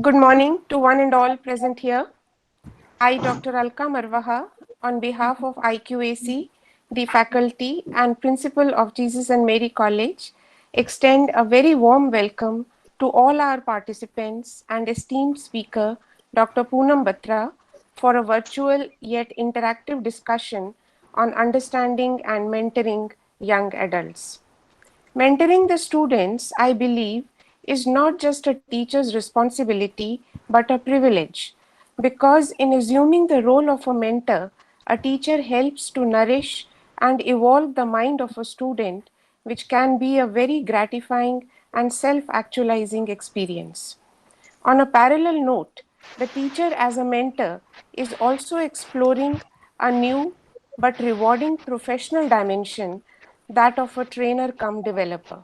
Good morning to one and all present here. I, Dr. Alka Marwaha, on behalf of IQAC, the faculty and principal of Jesus and Mary College, extend a very warm welcome to all our participants and esteemed speaker, Dr. Poonam Batra, for a virtual yet interactive discussion on understanding and mentoring young adults. Mentoring the students, I believe, is not just a teacher's responsibility but a privilege because, in assuming the role of a mentor, a teacher helps to nourish and evolve the mind of a student, which can be a very gratifying and self actualizing experience. On a parallel note, the teacher as a mentor is also exploring a new but rewarding professional dimension, that of a trainer cum developer.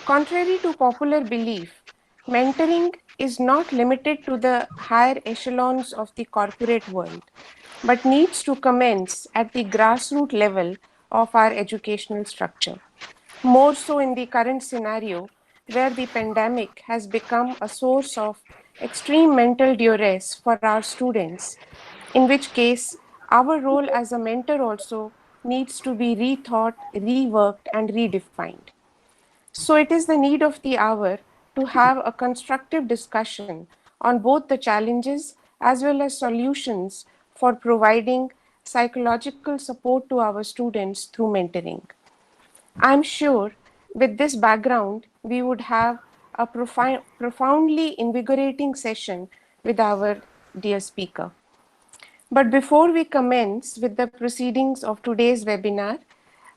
Contrary to popular belief, mentoring is not limited to the higher echelons of the corporate world, but needs to commence at the grassroots level of our educational structure. More so in the current scenario, where the pandemic has become a source of extreme mental duress for our students, in which case our role as a mentor also needs to be rethought, reworked, and redefined. So it is the need of the hour to have a constructive discussion on both the challenges as well as solutions for providing psychological support to our students through mentoring. I'm sure with this background, we would have a profoundly invigorating session with our dear speaker. But before we commence with the proceedings of today's webinar,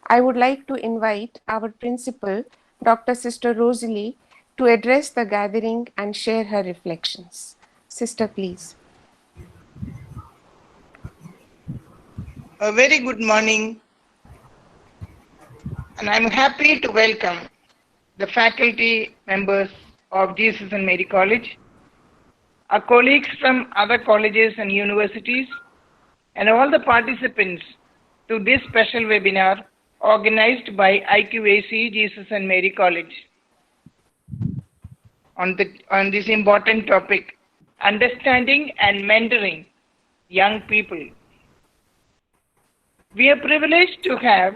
I would like to invite our principal, Dr. Sister Rosalie, to address the gathering and share her reflections. Sister, please. A very good morning, and I'm happy to welcome the faculty members of Jesus and Mary College, our colleagues from other colleges and universities, and all the participants to this special webinar organized by IQAC Jesus and Mary College on this important topic, understanding and mentoring young people. We are privileged to have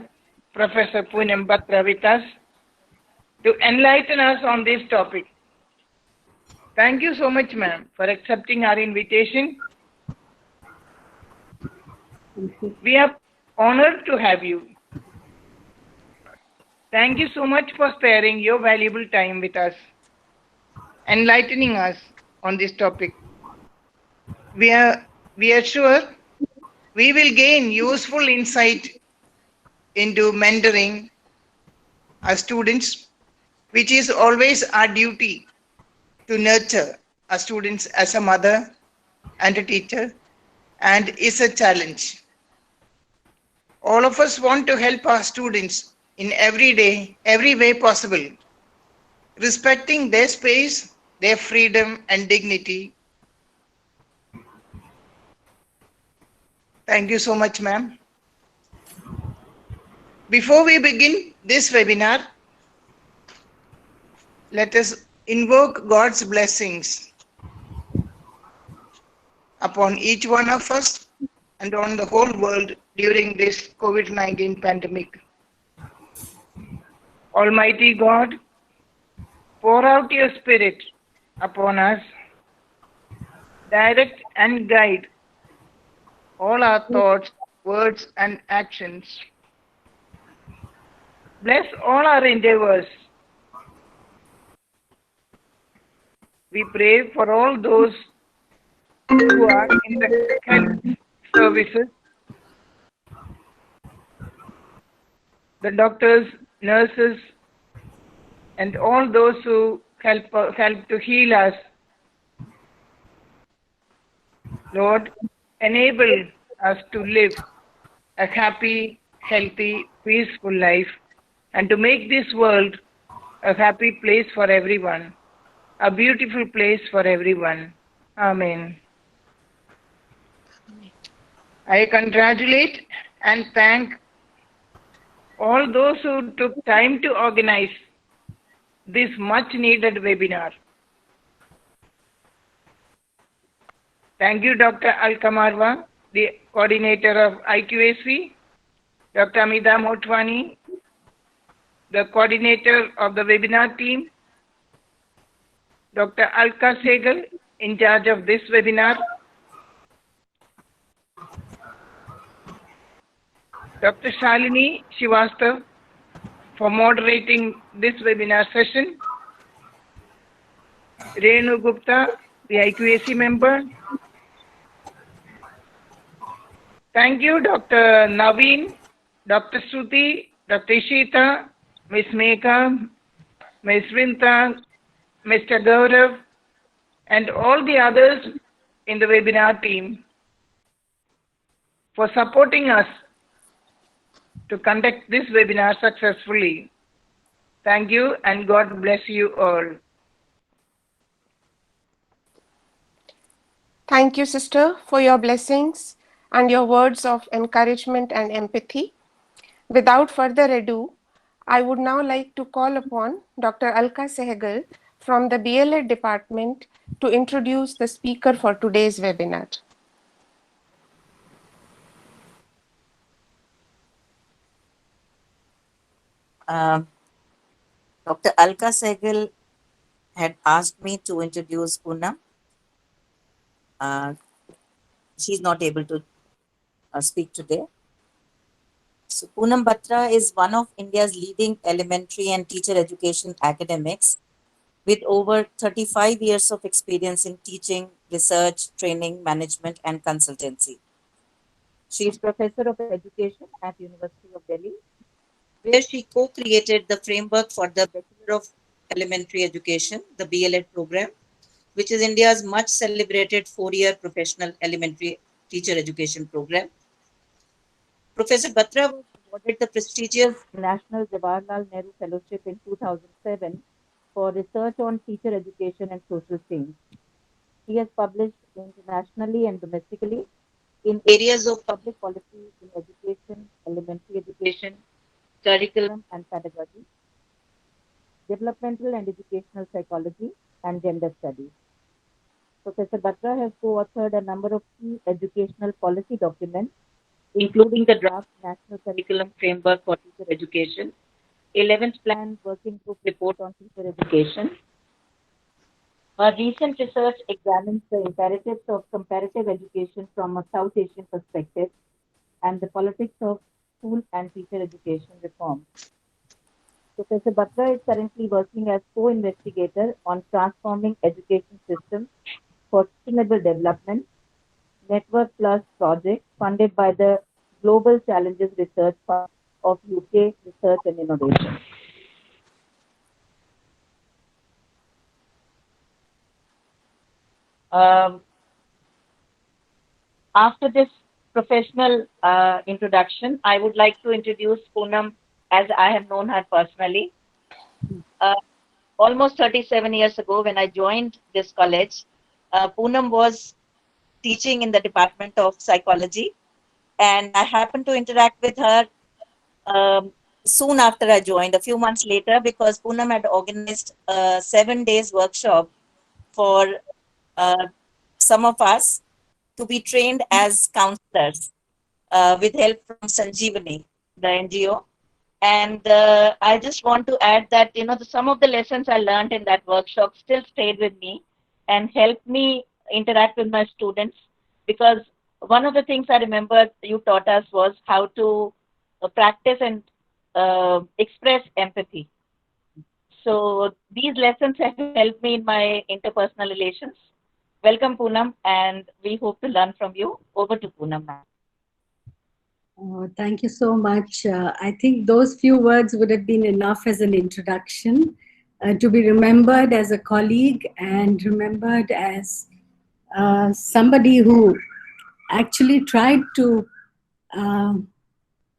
Professor Poonam Batra with us to enlighten us on this topic. Thank you so much, ma'am, for accepting our invitation. We are honored to have you. Thank you so much for sparing your valuable time with us, enlightening us on this topic. We are sure we will gain useful insight into mentoring our students, which is always our duty to nurture our students as a mother and a teacher, and is a challenge. All of us want to help our students in every way possible, respecting their space, their freedom and dignity. Thank you so much, ma'am. Before we begin this webinar, let us invoke God's blessings upon each one of us and on the whole world during this COVID-19 pandemic. Almighty God, pour out your Spirit upon us, direct and guide all our thoughts, words, and actions. Bless all our endeavors. We pray for all those who are in the health services, the doctors, nurses, and all those who help to heal us. Lord, enable us to live a happy, healthy, peaceful life, and to make this world a happy place for everyone, a beautiful place for everyone. Amen. I congratulate and thank all those who took time to organize this much needed webinar. Thank you, Dr. Alka Marwa, the coordinator of IQAC, Dr. Amida Motwani, the coordinator of the webinar team, Dr. Alka Sehgal, in charge of this webinar, Dr. Shalini Srivastav, for moderating this webinar session, Renu Gupta, the IQAC member. Thank you, Dr. Naveen, Dr. Shruti, Dr. Ishita, Ms. Megha, Ms. Vinta, Mr. Gaurav, and all the others in the webinar team for supporting us to conduct this webinar successfully. Thank you and God bless you all. Thank you, sister, for your blessings and your words of encouragement and empathy. Without further ado, I would now like to call upon Dr. Alka Sehgal from the BLED department to introduce the speaker for today's webinar. Dr. Alka Sehgal had asked me to introduce Poonam. She's not able to speak today. So Poonam Batra is one of India's leading elementary and teacher education academics with over 35 years of experience in teaching, research, training, management, and consultancy. She is Professor of Education at University of Delhi, where she co-created the framework for the Bachelor of Elementary Education, the BLED program, which is India's much celebrated 4-year professional elementary teacher education program. Professor Batra was awarded the prestigious National Jawaharlal Nehru Fellowship in 2007 for research on teacher education and social change. He has published internationally and domestically in areas of public policy in education, elementary education, curriculum and pedagogy, developmental and educational psychology, and gender studies. Professor Batra has co-authored a number of key educational policy documents, including the draft National Curriculum Framework for Teacher Education, 11th Plan Working Group Report on Teacher Education. Her recent research examines the imperatives of comparative education from a South Asian perspective and the politics of school and teacher education reform. Professor Batra is currently working as co-investigator on transforming education systems for sustainable development, Network Plus project funded by the Global Challenges Research Fund of UK Research and Innovation. After this professional introduction, I would like to introduce Poonam as I have known her personally. Almost 37 years ago, when I joined this college, Poonam was teaching in the Department of Psychology, and I happened to interact with her soon after I joined, a few months later, because Poonam had organized a 7 days workshop for some of us to be trained as counselors with help from Sanjeevani, the NGO. And I just want to add that, some of the lessons I learned in that workshop still stayed with me and helped me interact with my students, because one of the things I remember you taught us was how to practice and express empathy. So these lessons have helped me in my interpersonal relations. Welcome, Poonam, and we hope to learn from you. Over to Poonam now. Oh, thank you so much. I think those few words would have been enough as an introduction to be remembered as a colleague and remembered as somebody who actually tried to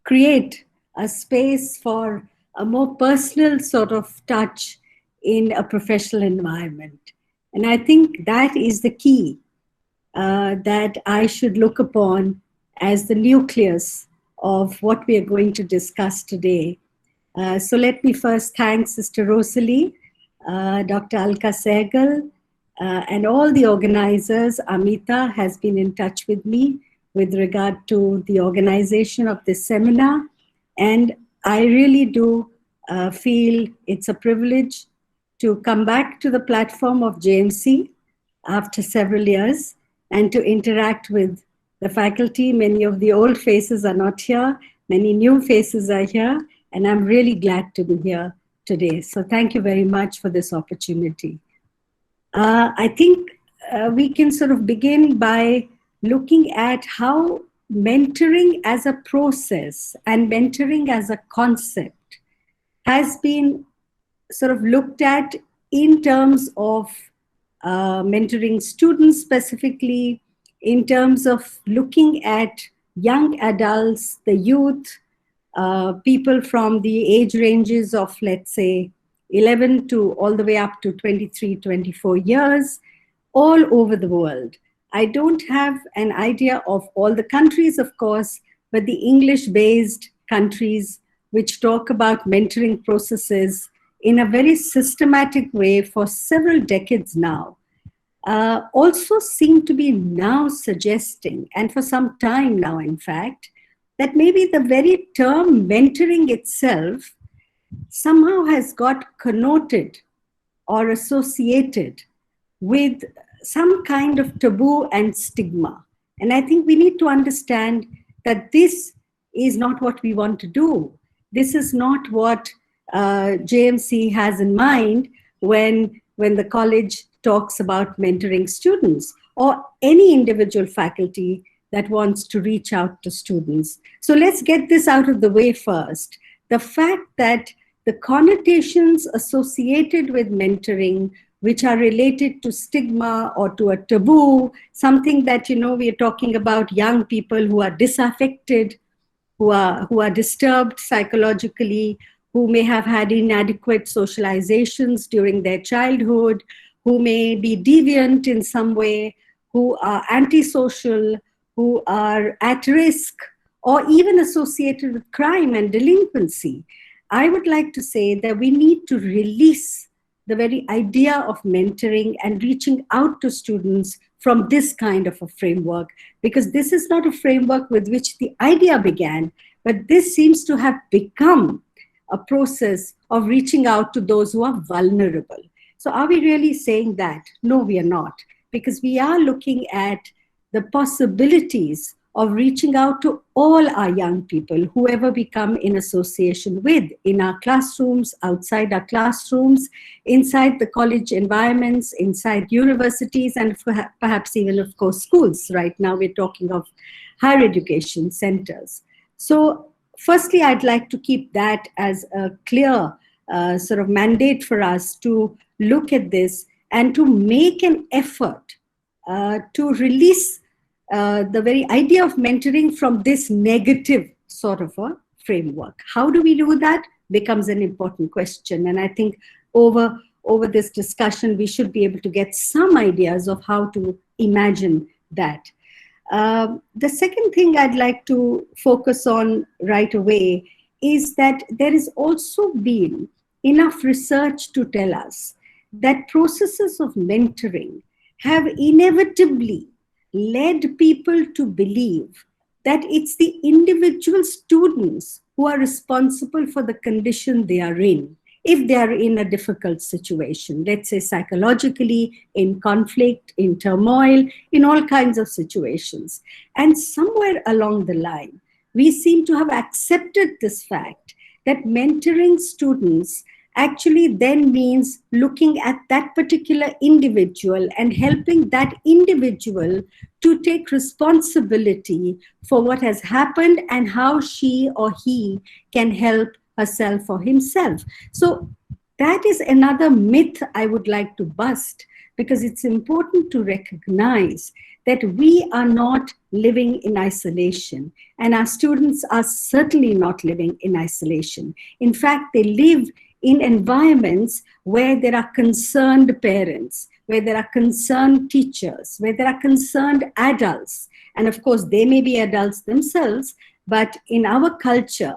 create a space for a more personal sort of touch in a professional environment. And I think that is the key that I should look upon as the nucleus of what we are going to discuss today. So let me first thank Sister Rosalie, Dr. Alka Sehgal, and all the organizers. Amita has been in touch with me with regard to the organization of this seminar. And I really do feel it's a privilege to come back to the platform of JMC after several years and to interact with the faculty. Many of the old faces are not here. Many new faces are here. And I'm really glad to be here today. So thank you very much for this opportunity. I think we can sort of begin by looking at how mentoring as a process and mentoring as a concept has been sort of looked at in terms of mentoring students specifically, in terms of looking at young adults, the youth, people from the age ranges of, let's say, 11 to all the way up to 23, 24 years, all over the world. I don't have an idea of all the countries, of course, but the English-based countries which talk about mentoring processes in a very systematic way for several decades now, also seem to be now suggesting, and for some time now, in fact, that maybe the very term mentoring itself somehow has got connoted or associated with some kind of taboo and stigma. And I think we need to understand that this is not what we want to do. This is not what JMC has in mind when the college talks about mentoring students or any individual faculty that wants to reach out to students. So let's get this out of the way first. The fact that the connotations associated with mentoring, which are related to stigma or to a taboo, something that, you know, we are talking about young people who are disaffected, who are disturbed psychologically, who may have had inadequate socializations during their childhood, who may be deviant in some way, who are antisocial, who are at risk, or even associated with crime and delinquency. I would like to say that we need to release the very idea of mentoring and reaching out to students from this kind of a framework, because this is not a framework with which the idea began, but this seems to have become a process of reaching out to those who are vulnerable. So are we really saying that? No, we are not, because we are looking at the possibilities of reaching out to all our young people, whoever we come in association with, in our classrooms, outside our classrooms, inside the college environments, inside universities, and perhaps even, of course, schools. Right now, we're talking of higher education centers. So firstly, I'd like to keep that as a clear sort of mandate for us to look at this and to make an effort to release the very idea of mentoring from this negative sort of a framework. How do we do that becomes an important question. And I think over this discussion, we should be able to get some ideas of how to imagine that. The second thing I'd like to focus on right away is that there has also been enough research to tell us that processes of mentoring have inevitably led people to believe that it's the individual students who are responsible for the condition they are in, if they are in a difficult situation, let's say psychologically, in conflict, in turmoil, in all kinds of situations. And somewhere along the line, we seem to have accepted this fact that mentoring students actually then means looking at that particular individual and helping that individual to take responsibility for what has happened and how she or he can help herself or himself. So that is another myth I would like to bust, because it's important to recognize that we are not living in isolation, and our students are certainly not living in isolation. In fact, they live in environments where there are concerned parents, where there are concerned teachers, where there are concerned adults. And of course, they may be adults themselves, but in our culture,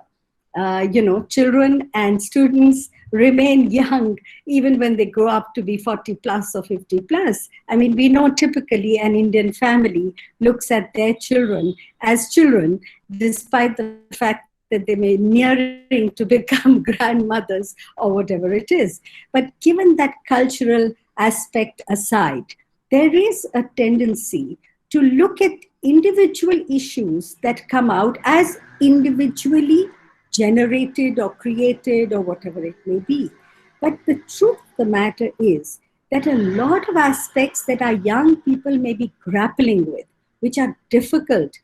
children and students remain young even when they grow up to be 40 plus or 50 plus. I mean, we know typically an Indian family looks at their children as children, despite the fact that they may nearing to become grandmothers or whatever it is. But given that cultural aspect aside, there is a tendency to look at individual issues that come out as individually generated or created or whatever it may be. But the truth of the matter is that a lot of aspects that our young people may be grappling with, which are difficult,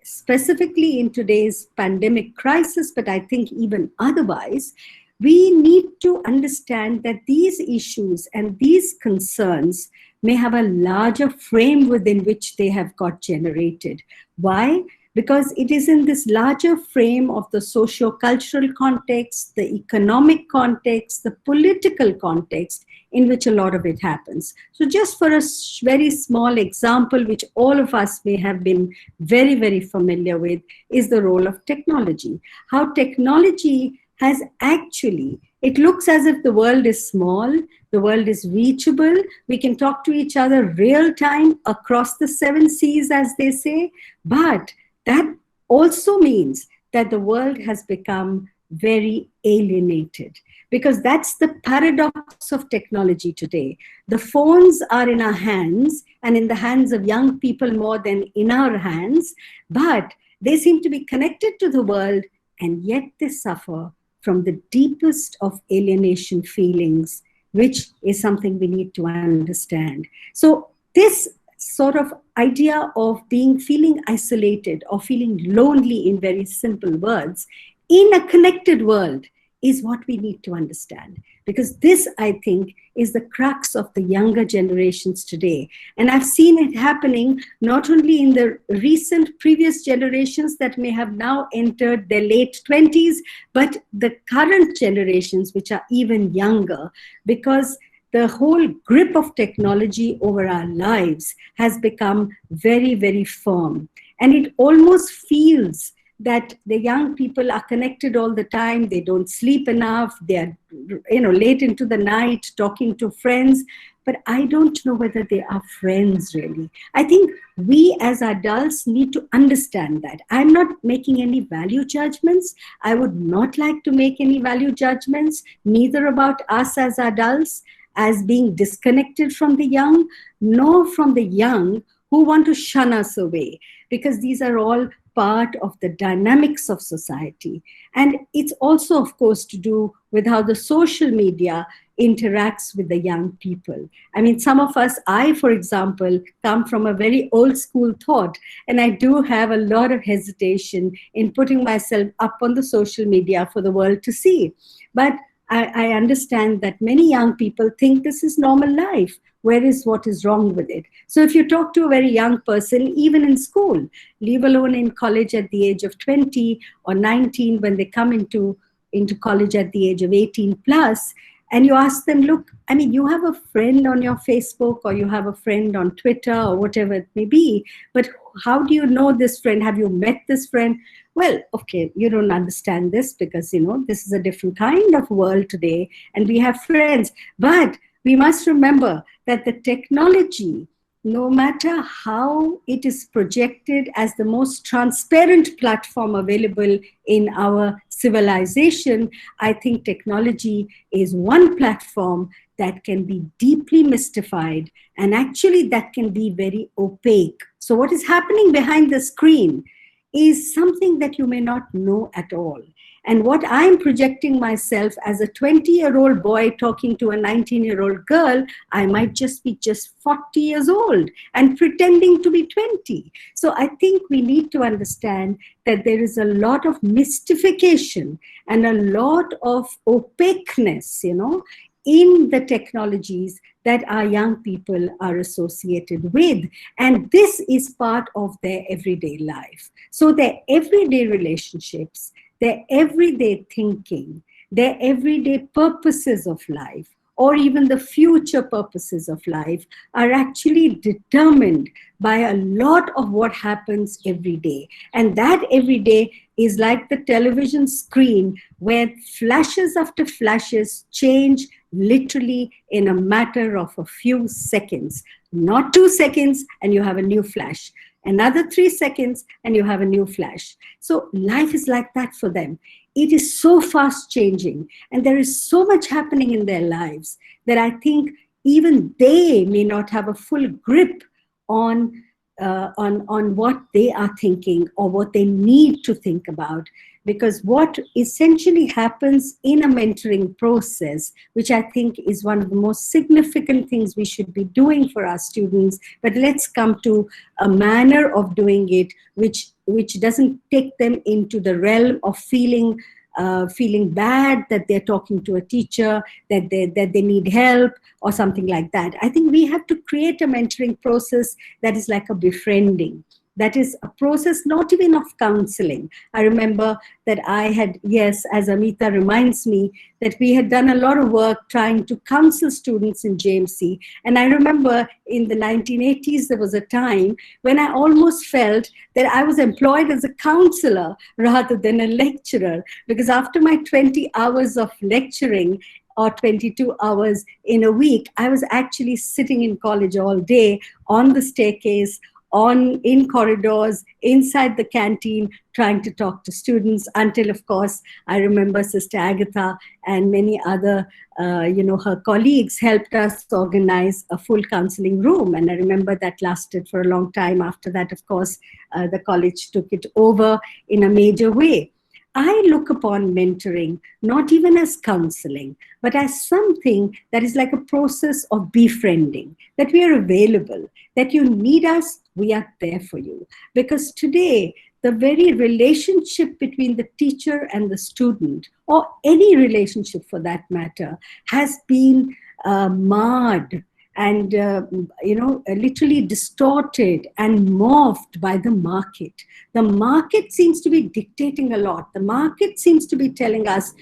specifically in today's pandemic crisis, but I think even otherwise, we need to understand that these issues and these concerns may have a larger frame within which they have got generated. Why? Because it is in this larger frame of the socio-cultural context, the economic context, the political context in which a lot of it happens. So just for a very small example, which all of us may have been very, very familiar with, is the role of technology. How technology has actually, it looks as if the world is small, the world is reachable, we can talk to each other real time across the 7 seas, as they say, but that also means that the world has become very alienated, because that's the paradox of technology today. The phones are in our hands and in the hands of young people more than in our hands, but they seem to be connected to the world, and yet they suffer from the deepest of alienation feelings, which is something we need to understand. So this sort of idea of feeling isolated or feeling lonely, in very simple words, in a connected world, is what we need to understand. Because this, I think, is the crux of the younger generations today. And I've seen it happening not only in the recent previous generations that may have now entered their late 20s, but the current generations, which are even younger, because the whole grip of technology over our lives has become very, very firm. And it almost feels that the young people are connected all the time. They don't sleep enough. They're, late into the night talking to friends. But I don't know whether they are friends, really. I think we as adults need to understand that. I'm not making any value judgments. I would not like to make any value judgments, neither about us as adults as being disconnected from the young, nor from the young who want to shun us away, because these are all part of the dynamics of society. And it's also, of course, to do with how the social media interacts with the young people. I mean, some of us, I, for example, come from a very old school thought, and I do have a lot of hesitation in putting myself up on the social media for the world to see. But I understand that many young people think this is normal life. Where is what is wrong with it? So if you talk to a very young person, even in school, leave alone in college at the age of 20 or 19, when they come into college at the age of 18 plus, and you ask them, look, I mean, you have a friend on your Facebook, or you have a friend on Twitter, or whatever it may be, but how do you know this friend? Have you met this friend? Well, okay, you don't understand this because, this is a different kind of world today, and we have friends. But we must remember that the technology, no matter how it is projected as the most transparent platform available in our civilization, I think technology is one platform that can be deeply mystified, and actually that can be very opaque. So what is happening behind the screen is something that you may not know at all. And what I'm projecting myself as a 20-year-old boy talking to a 19-year-old girl, I might just be 40 years old and pretending to be 20. So I think we need to understand that there is a lot of mystification and a lot of opaqueness, in the technologies that our young people are associated with. And this is part of their everyday life. So their everyday relationships, their everyday thinking, their everyday purposes of life, or even the future purposes of life are actually determined by a lot of what happens every day. And that every day is like the television screen where flashes after flashes change literally in a matter of a few seconds. Not 2 seconds and you have a new flash. Another 3 seconds and you have a new flash. So life is like that for them. It is so fast changing and there is so much happening in their lives that I think even they may not have a full grip on what they are thinking or what they need to think about. Because what essentially happens in a mentoring process, which I think is one of the most significant things we should be doing for our students, but let's come to a manner of doing it which doesn't take them into the realm of feeling bad that they're talking to a teacher, that they need help or something like that. I think we have to create a mentoring process that is like a befriending. That is a process not even of counseling. I remember that I had, yes, as Amita reminds me, that we had done a lot of work trying to counsel students in JMC. And I remember in the 1980s, there was a time when I almost felt that I was employed as a counselor rather than a lecturer, because after my 20 hours of lecturing, or 22 hours in a week, I was actually sitting in college all day on the staircase, in corridors, inside the canteen, trying to talk to students until, of course, I remember Sister Agatha and many other, her colleagues helped us organize a full counseling room. And I remember that lasted for a long time. After that, of course, the college took it over in a major way. I look upon mentoring not even as counseling, but as something that is like a process of befriending, that we are available, that you need us, we are there for you. Because today, the very relationship between the teacher and the student, or any relationship for that matter, has been marred and literally distorted and morphed by the market. The market seems to be dictating a lot. The market seems to be telling us,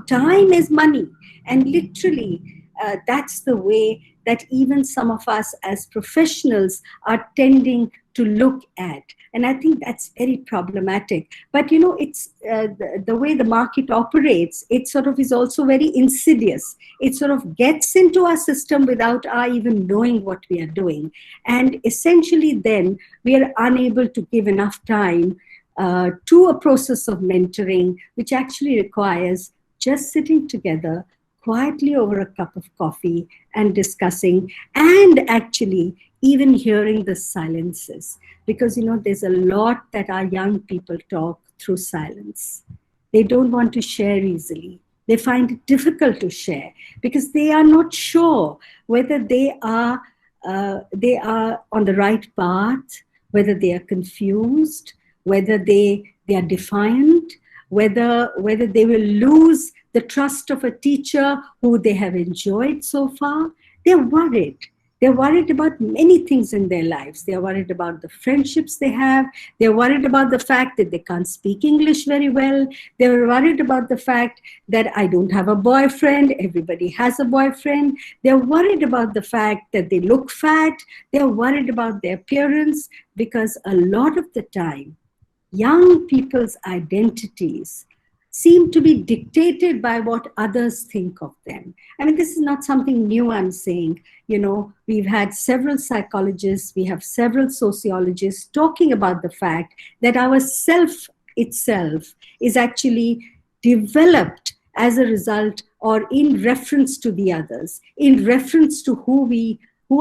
time is money. And literally, that's the way that even some of us as professionals are tending to look at. And I think that's very problematic. But, it's the way the market operates, it sort of is also very insidious. It sort of gets into our system without our even knowing what we are doing. And essentially then we are unable to give enough time to a process of mentoring, which actually requires just sitting together quietly over a cup of coffee and discussing, and actually even hearing the silences. Because, there's a lot that our young people talk through silence. They don't want to share easily. They find it difficult to share because they are not sure whether they are on the right path, whether they are confused, whether they are defiant, whether they will lose the trust of a teacher who they have enjoyed so far. They're worried. They're worried about many things in their lives. They're worried about the friendships they have. They're worried about the fact that they can't speak English very well. They're worried about the fact that I don't have a boyfriend. Everybody has a boyfriend. They're worried about the fact that they look fat. They're worried about their appearance, because a lot of the time, young people's identities seem to be dictated by what others think of them. I mean, this is not something new I'm saying. We've had several psychologists, we have several sociologists talking about the fact that our self itself is actually developed as a result or in reference to the others, in reference to who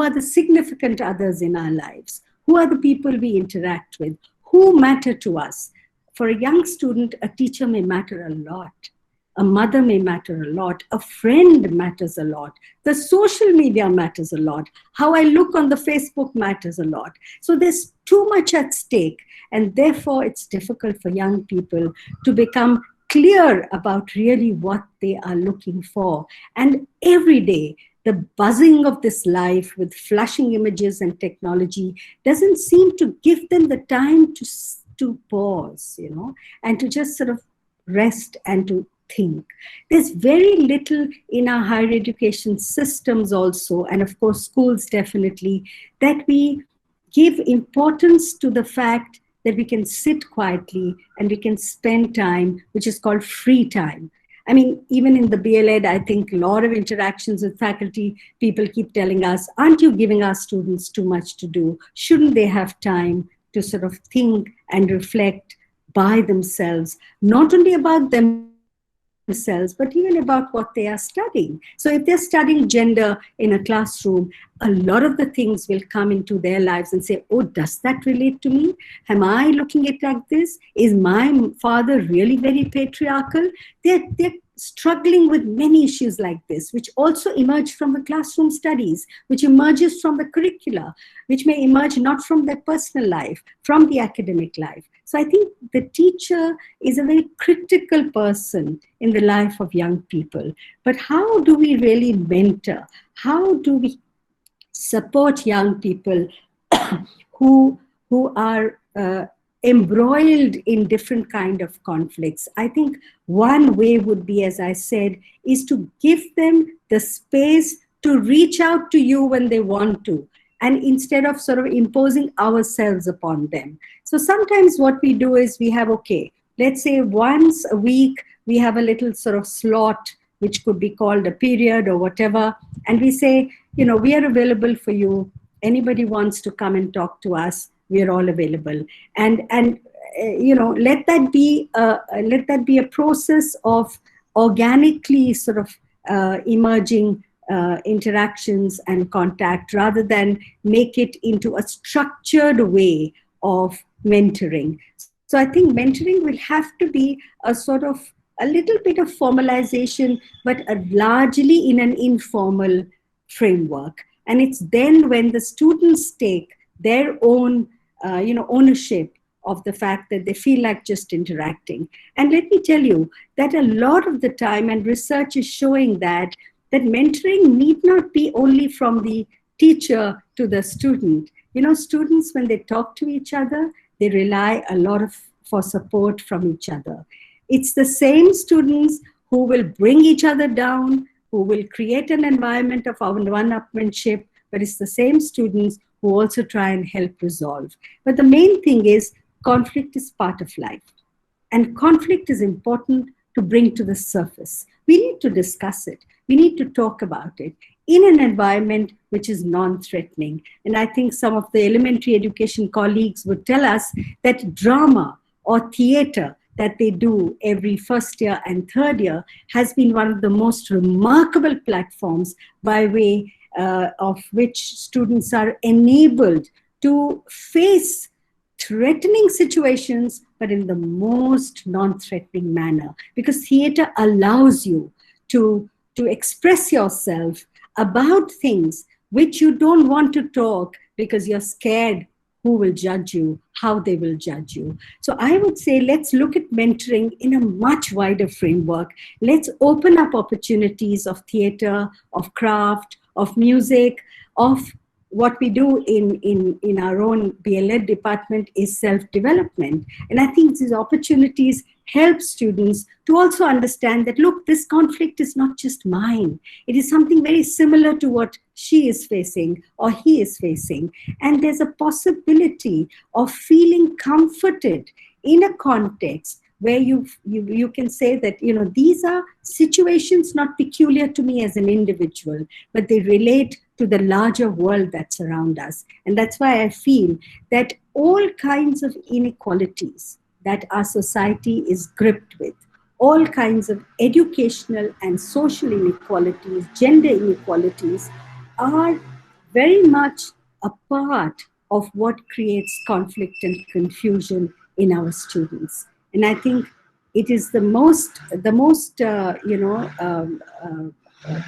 are the significant others in our lives, who are the people we interact with, who matter to us. For a young student, a teacher may matter a lot. A mother may matter a lot. A friend matters a lot. The social media matters a lot. How I look on the Facebook matters a lot. So there's too much at stake. And therefore, it's difficult for young people to become clear about really what they are looking for. And every day, the buzzing of this life with flashing images and technology doesn't seem to give them the time to pause, and to just sort of rest and to think. There's very little in our higher education systems also, and of course schools definitely, that we give importance to the fact that we can sit quietly and we can spend time, which is called free time. I mean, even in the BLEd, I think a lot of interactions with faculty, people keep telling us, aren't you giving our students too much to do? Shouldn't they have time to sort of think and reflect by themselves, not only about themselves, but even about what they are studying? So if they're studying gender in a classroom, a lot of the things will come into their lives and say, oh, does that relate to me? Am I looking at it like this? Is my father really very patriarchal? They're struggling with many issues like this, which also emerge from the classroom studies, which emerges from the curricula, which may emerge not from their personal life, from the academic life. So I think the teacher is a very critical person in the life of young people. But how do we really mentor? How do we support young people who are embroiled in different kind of conflicts? I think one way would be, as I said, is to give them the space to reach out to you when they want to, and instead of sort of imposing ourselves upon them. So sometimes what we do is we have, okay, let's say once a week, we have a little sort of slot, which could be called a period or whatever. And we say, you know, we are available for you. Anybody wants to come and talk to us, we are all available. And you know, let that be a process of organically sort of emerging interactions and contact, rather than make it into a structured way of mentoring. So I think mentoring will have to be a sort of a little bit of formalization, but largely in an informal framework. And it's then when the students take their own ownership of the fact that they feel like just interacting. And let me tell you that a lot of the time, and research is showing that mentoring need not be only from the teacher to the student. You know, students, when they talk to each other, they rely a lot for support from each other. It's the same students who will bring each other down, who will create an environment of one-upmanship, but it's the same students who also try and help resolve. But the main thing is conflict is part of life. And conflict is important to bring to the surface. We need to discuss it. We need to talk about it in an environment which is non-threatening. And I think some of the elementary education colleagues would tell us that drama or theater that they do every first year and third year has been one of the most remarkable platforms by way of which students are enabled to face threatening situations, but in the most non-threatening manner. Because theater allows you to express yourself about things which you don't want to talk because you're scared who will judge you, how they will judge you. So I would say let's look at mentoring in a much wider framework. Let's open up opportunities of theater, of craft, of music, of what we do in our own BLEd department is self-development. And I think these opportunities help students to also understand that, look, this conflict is not just mine. It is something very similar to what she is facing or he is facing. And there's a possibility of feeling comforted in a context where you can say that, you know, these are situations not peculiar to me as an individual, but they relate to the larger world that's around us. And that's why I feel that all kinds of inequalities that our society is gripped with, all kinds of educational and social inequalities, gender inequalities, are very much a part of what creates conflict and confusion in our students. And I think it is the most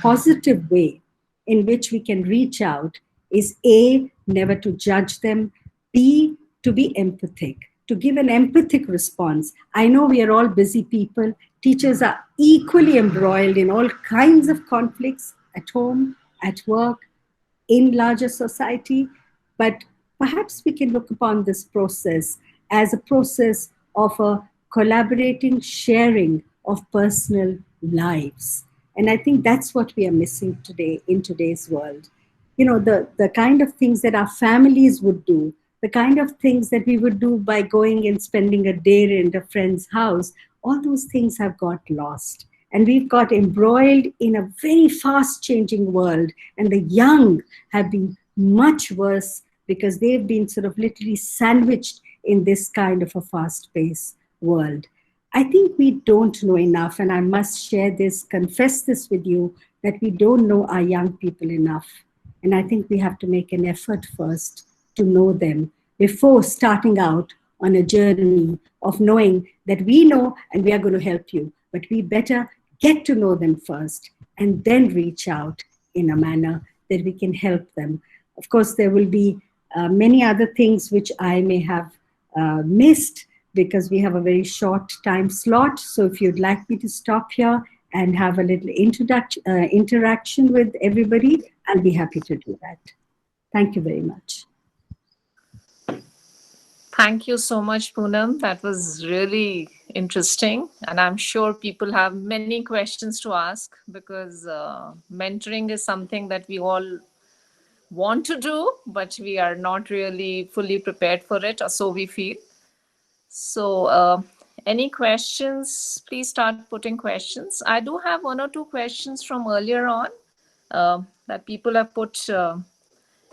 positive way in which we can reach out is A, never to judge them, B, to be empathic, to give an empathic response. I know we are all busy people. Teachers are equally embroiled in all kinds of conflicts at home, at work, in larger society. But perhaps we can look upon this process as a process of a collaborating sharing of personal lives. And I think that's what we are missing today in today's world. You know, the kind of things that our families would do, the kind of things that we would do by going and spending a day in a friend's house, all those things have got lost. And we've got embroiled in a very fast changing world. And the young have been much worse because they've been sort of literally sandwiched in this kind of a fast paced world. I think we don't know enough, and I must share this, confess this with you, that we don't know our young people enough. And I think we have to make an effort first to know them before starting out on a journey of knowing that we know and we are going to help you. But we better get to know them first and then reach out in a manner that we can help them. Of course, there will be many other things which I may have missed because we have a very short time slot. So if you'd like me to stop here and have a little interaction with everybody, I'll be happy to do that. Thank you very much. Thank you so much, Poonam. That was really interesting. And I'm sure people have many questions to ask because mentoring is something that we all want to do, but we are not really fully prepared for it, or so we feel. So any questions, please start putting questions. I do have one or two questions from earlier on that people have put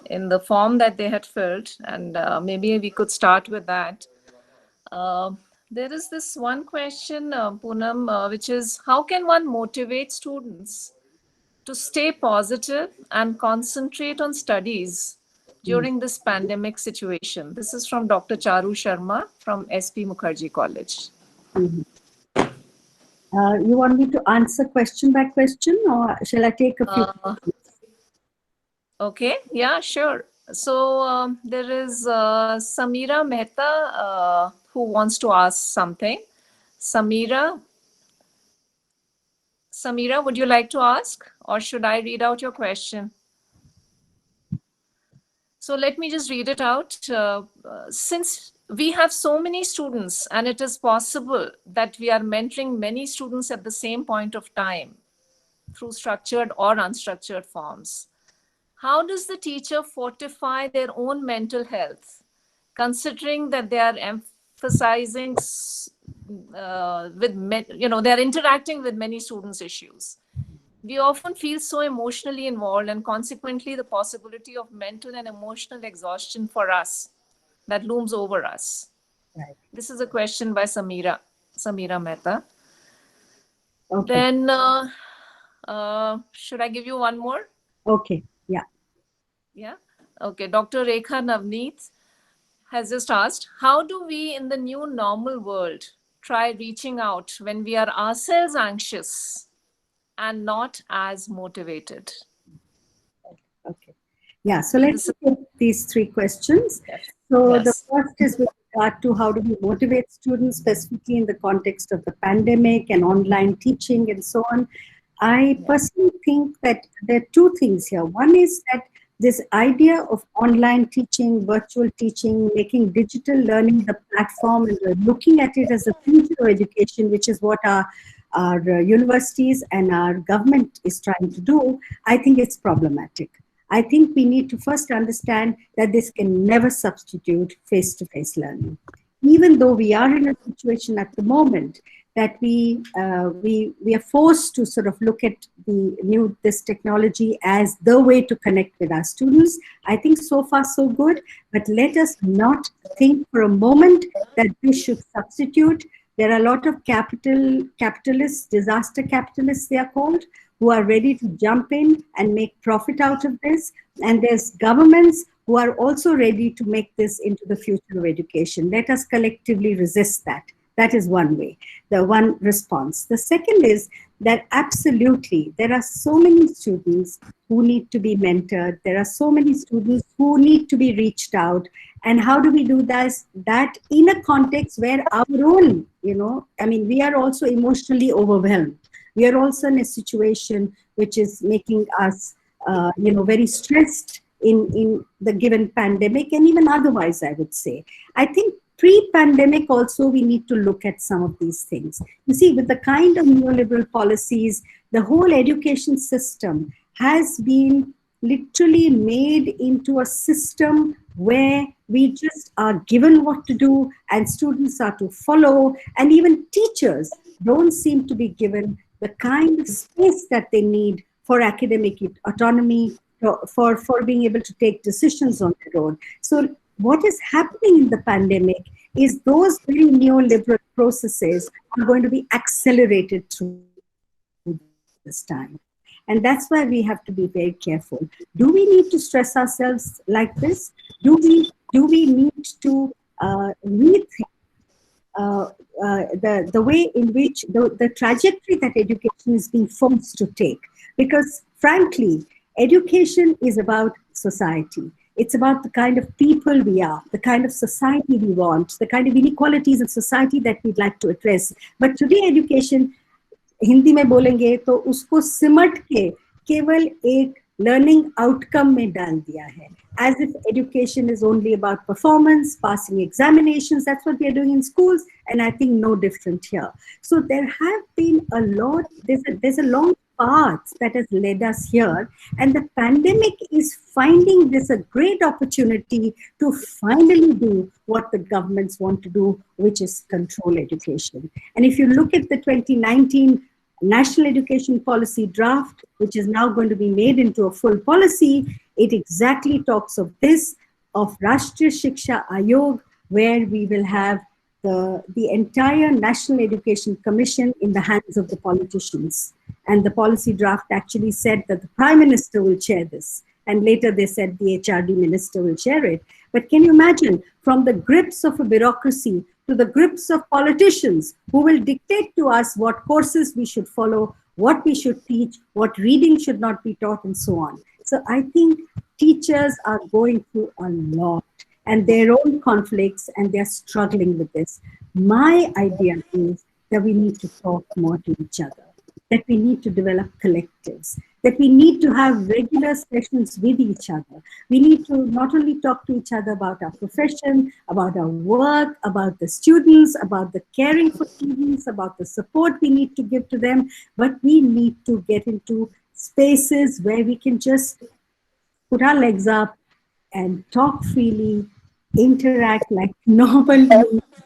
in the form that they had filled, and maybe we could start with that. There is this one question, Poonam, which is, how can one motivate students to stay positive and concentrate on studies during this pandemic situation? This is from Dr. Charu Sharma from SP Mukherjee College. You want me to answer question by question, or shall I take a few? Okay, yeah, sure. So there is Samira Mehta who wants to ask something. Samira, would you like to ask, or should I read out your question? So let me just read it out. Since we have so many students and it is possible that we are mentoring many students at the same point of time through structured or unstructured forms, how does the teacher fortify their own mental health, considering that they are emphasizing they're interacting with many students' issues? We often feel so emotionally involved, and consequently the possibility of mental and emotional exhaustion for us that looms over us. Right. This is a question by Samira Mehta. Okay. Then should I give you one more? Okay. Yeah. Yeah. Okay. Dr. Rekha Navneet has just asked, how do we in the new normal world try reaching out when we are ourselves anxious and not as motivated? Okay. Yeah. So let's take these three questions. Yes. So Yes. the first is with regard to how do we motivate students specifically in the context of the pandemic and online teaching and so on. I personally think that there are two things here. One is that this idea of online teaching, virtual teaching, making digital learning the platform, and looking at it as a future of education, which is what our universities and our government is trying to do, I think it's problematic. I think we need to first understand that this can never substitute face-to-face learning. Even though we are in a situation at the moment that we are forced to sort of look at this technology as the way to connect with our students. I think so far so good, but let us not think for a moment that this should substitute. There are a lot of capitalists, disaster capitalists they are called, who are ready to jump in and make profit out of this. And there's governments who are also ready to make this into the future of education. Let us collectively resist that. That is one way, the one response. The second is that absolutely, there are so many students who need to be mentored. There are so many students who need to be reached out. And how do we do that in a context where our own, we are also emotionally overwhelmed. We are also in a situation which is making us, very stressed in the given pandemic, and even otherwise, I would say. I think pre-pandemic also, we need to look at some of these things. You see, with the kind of neoliberal policies, the whole education system has been literally made into a system where we just are given what to do and students are to follow, and even teachers don't seem to be given the kind of space that they need for academic autonomy, for being able to take decisions on their own. So what is happening in the pandemic is those very neoliberal processes are going to be accelerated through this time. And that's why we have to be very careful. Do we need to stress ourselves like this? Do we need to rethink the way in which the trajectory that education is being forced to take? Because frankly, education is about society. It's about the kind of people we are, the kind of society we want, the kind of inequalities in society that we'd like to address. But today education, Hindi में बोलेंगे तो उसको सिमट के केवल एक learning outcome में डाल दिया है, as if education is only about performance, passing examinations. That's what we are doing in schools, and I think no different here. So there have been a lot, there's a long path that has led us here, and the pandemic is finding this a great opportunity to finally do what the governments want to do, which is control education. And if you look at the 2019 National Education Policy draft, which is now going to be made into a full policy, it exactly talks of this, of Rashtriya Shiksha Ayog, where we will have the entire National Education Commission in the hands of the politicians. And the policy draft actually said that the Prime Minister will chair this. And later they said the HRD Minister will chair it. But can you imagine, from the grips of a bureaucracy to the grips of politicians who will dictate to us what courses we should follow, what we should teach, what reading should not be taught, and so on. So I think teachers are going through a lot and their own conflicts, and they're struggling with this. My idea is that we need to talk more to each other, that we need to develop collectives, that we need to have regular sessions with each other. We need to not only talk to each other about our profession, about our work, about the students, about the caring for students, about the support we need to give to them, but we need to get into spaces where we can just put our legs up and talk freely, interact like normal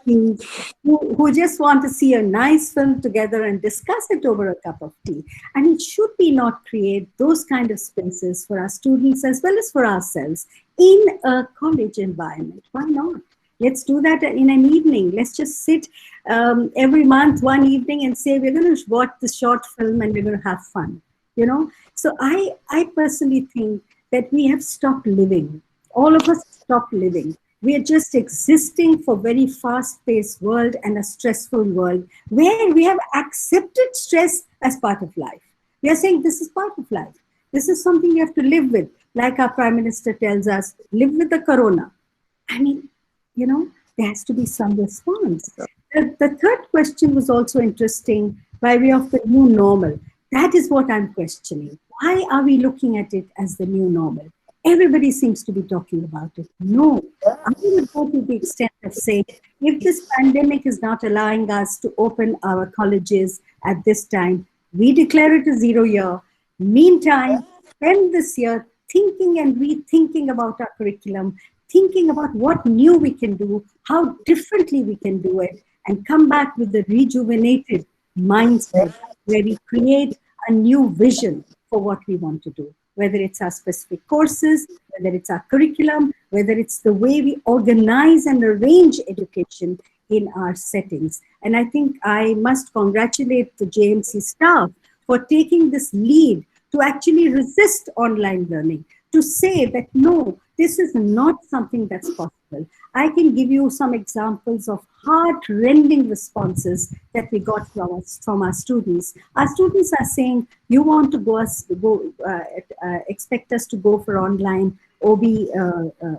beings who just want to see a nice film together and discuss it over a cup of tea. And it should be not create those kind of spaces for our students as well as for ourselves in a college environment. Why not? Let's do that in an evening. Let's just sit every month, one evening, and say, we're going to watch this short film and we're going to have fun, you know? So I personally think that we have stopped living. All of us stopped living. We are just existing for very fast-paced world and a stressful world where we have accepted stress as part of life. We are saying this is part of life. This is something you have to live with. Like our Prime Minister tells us, live with the corona. I mean, you know, there has to be some response. The third question was also interesting by way of the new normal. That is what I'm questioning. Why are we looking at it as the new normal? Everybody seems to be talking about it. No, I would go to the extent of saying, if this pandemic is not allowing us to open our colleges at this time, we declare it a 0 year. Meantime, spend this year thinking and rethinking about our curriculum, thinking about what new we can do, how differently we can do it, and come back with a rejuvenated mindset where we create a new vision for what we want to do. Whether it's our specific courses, whether it's our curriculum, whether it's the way we organize and arrange education in our settings. And I think I must congratulate the JMC staff for taking this lead to actually resist online learning, to say that no, this is not something that's possible. I can give you some examples of heart-rending responses that we got from our students. Our students are saying, you want to expect us to go for online OB,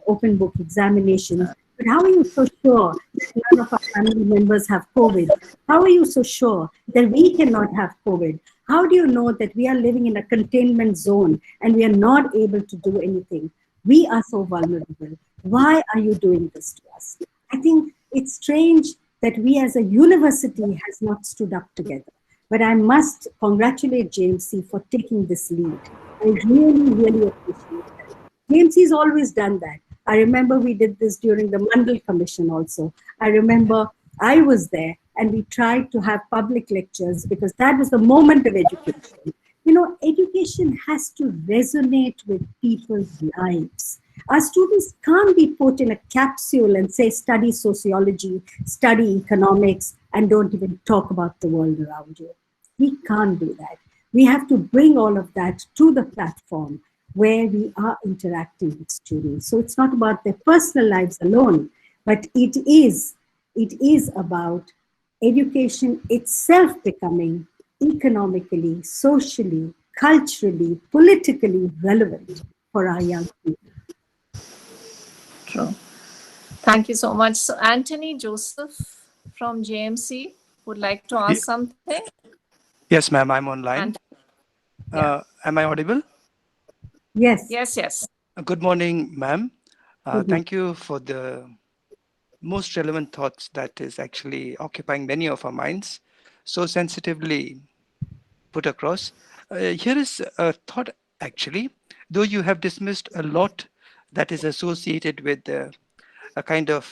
open book examinations, but how are you so sure that none of our family members have COVID? How are you so sure that we cannot have COVID? How do you know that we are living in a containment zone and we are not able to do anything? We are so vulnerable. Why are you doing this to us? I think it's strange that we as a university has not stood up together. But I must congratulate JMC for taking this lead. I really, really appreciate that. JMC has always done that. I remember we did this during the Mandal Commission also. I remember I was there and we tried to have public lectures because that was the moment of education. You know, education has to resonate with people's lives. Our students can't be put in a capsule and say, study sociology, study economics, and don't even talk about the world around you. We can't do that. We have to bring all of that to the platform where we are interacting with students. So it's not about their personal lives alone, but it is about education itself becoming economically, socially, culturally, politically relevant for our young people. True. Thank you so much. So Anthony Joseph from JMC would like to ask something. Yes, ma'am, I'm online. Am I audible? Yes. Yes, yes. Good morning, ma'am. Good Thank you for the most relevant thoughts that is actually occupying many of our minds, so sensitively put across. Here is a thought, actually, though you have dismissed a lot that is associated with a kind of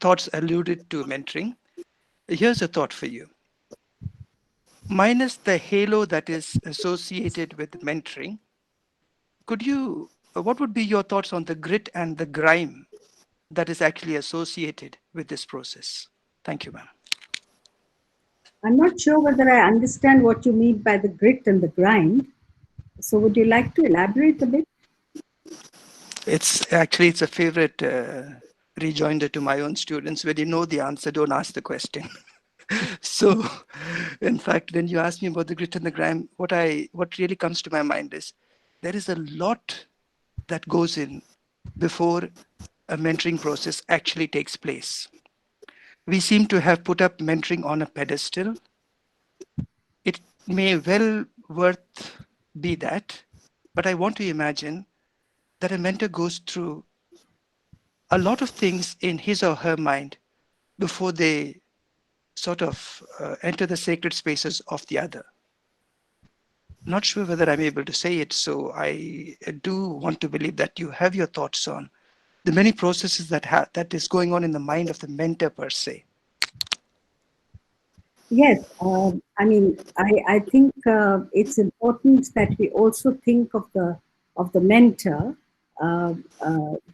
thoughts alluded to mentoring. Here's a thought for you. Minus the halo that is associated with mentoring, what would be your thoughts on the grit and the grime that is actually associated with this process? Thank you, ma'am. I'm not sure whether I understand what you mean by the grit and the grind. So would you like to elaborate a bit? It's a favorite rejoinder to my own students. When you know the answer, don't ask the question. So, in fact, when you ask me about the grit and the grime, what really comes to my mind is there is a lot that goes in before a mentoring process actually takes place. We seem to have put up mentoring on a pedestal. It may well worth be that, but I want to imagine that a mentor goes through a lot of things in his or her mind before they sort of enter the sacred spaces of the other. Not sure whether I'm able to say it, so I do want to believe that you have your thoughts on the many processes that is going on in the mind of the mentor per se. Yes, I think it's important that we also think of the mentor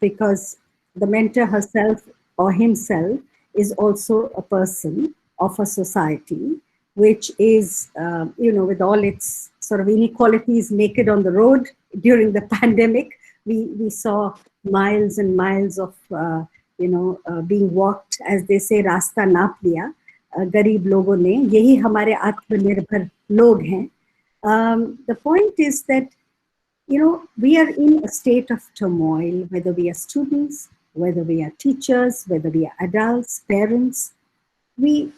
because the mentor herself or himself is also a person of a society, which is, with all its sort of inequalities naked on the road during the pandemic. We saw miles and miles of, being walked, as they say, रास्ता नाप लिया गरीब लोगों ने, यही हमारे आत्मनिर्भर लोग हैं. The point is that, we are in a state of turmoil, whether we are students, whether we are teachers, whether we are adults, parents. We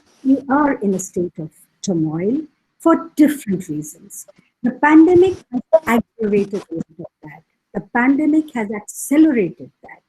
are in a state of turmoil for different reasons. The pandemic has aggravated all of that. The pandemic has accelerated that.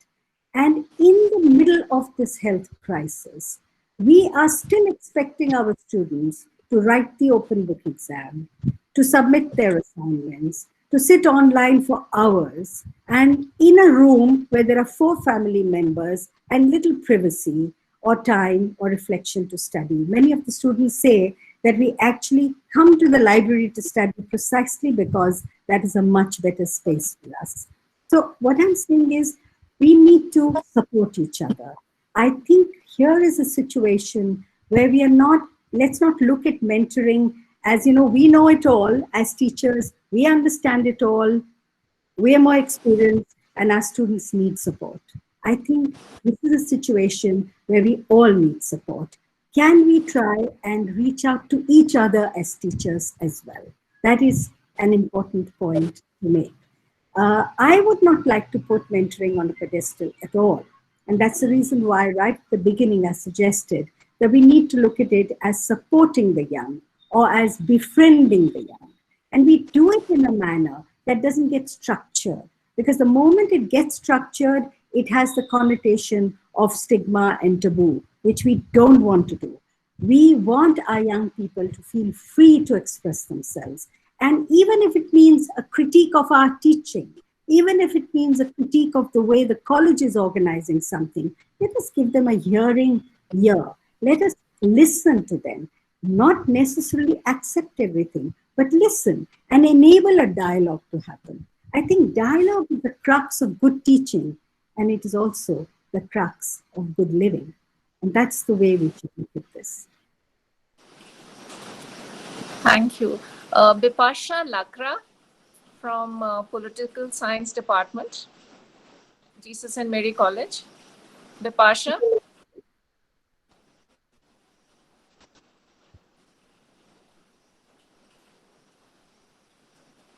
And in the middle of this health crisis, we are still expecting our students to write the open book exam, to submit their assignments, to sit online for hours, and in a room where there are 4 family members and little privacy or time or reflection to study. Many of the students say that we actually come to the library to study precisely because that is a much better space for us. So what I'm saying is we need to support each other. I think here is a situation where let's not look at mentoring as, we know it all as teachers, we understand it all, we are more experienced, and our students need support. I think this is a situation where we all need support. Can we try and reach out to each other as teachers as well? That is an important point to make. I would not like to put mentoring on a pedestal at all. And that's the reason why right at the beginning I suggested that we need to look at it as supporting the young or as befriending the young. And we do it in a manner that doesn't get structured. Because the moment it gets structured, it has the connotation of stigma and taboo, which we don't want to do. We want our young people to feel free to express themselves. And even if it means a critique of our teaching, even if it means a critique of the way the college is organizing something, let us give them a hearing ear. Let us listen to them, not necessarily accept everything, but listen and enable a dialogue to happen. I think dialogue is the crux of good teaching, and it is also the crux of good living. And that's the way we should look at this. Thank you. Bipasha Lakra from Political Science Department, Jesus and Mary College. Bipasha.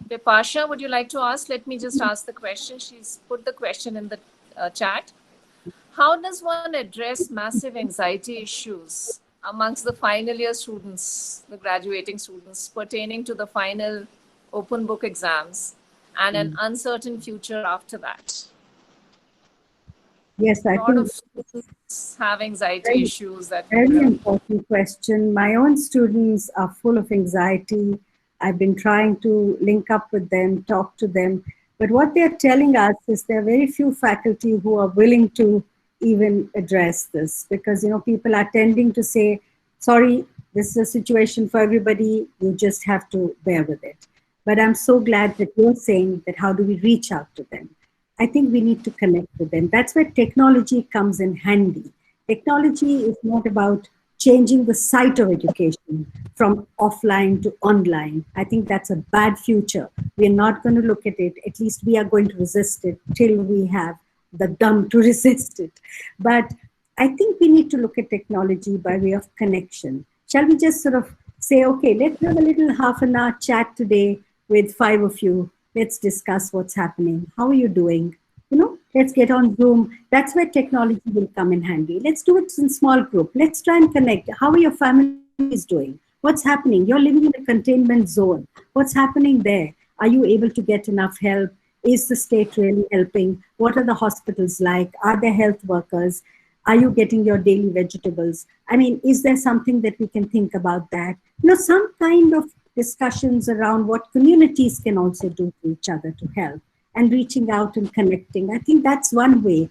Bipasha, would you like to ask? Let me just ask the question. She's put the question in the chat. How does one address massive anxiety issues amongst the final year students, the graduating students, pertaining to the final open book exams and an uncertain future after that? Yes, I A lot think of students have anxiety issues. Very important question. My own students are full of anxiety. I've been trying to link up with them, talk to them. But what they're telling us is there are very few faculty who are willing to even address this, because people are tending to say, sorry, this is a situation for everybody, you just have to bear with it. But I'm so glad that you're saying that how do we reach out to them? I think we need to connect with them. That's where technology comes in handy. Technology is not about changing the site of education from offline to online. I think that's a bad future. We're not going to look at it. At least we are going to resist it till we have the dum to resist it. But I think we need to look at technology by way of connection. Shall we just sort of say, okay, let's have a little half an hour chat today with 5 of you. Let's discuss what's happening. How are you doing? Let's get on Zoom. That's where technology will come in handy. Let's do it in small group. Let's try and connect. How are your families doing? What's happening? You're living in a containment zone. What's happening there? Are you able to get enough help? Is the state really helping? What are the hospitals like? Are there health workers? Are you getting your daily vegetables? I mean, is there something that we can think about that? Some kind of discussions around what communities can also do to each other to help, and reaching out and connecting. I think that's one way.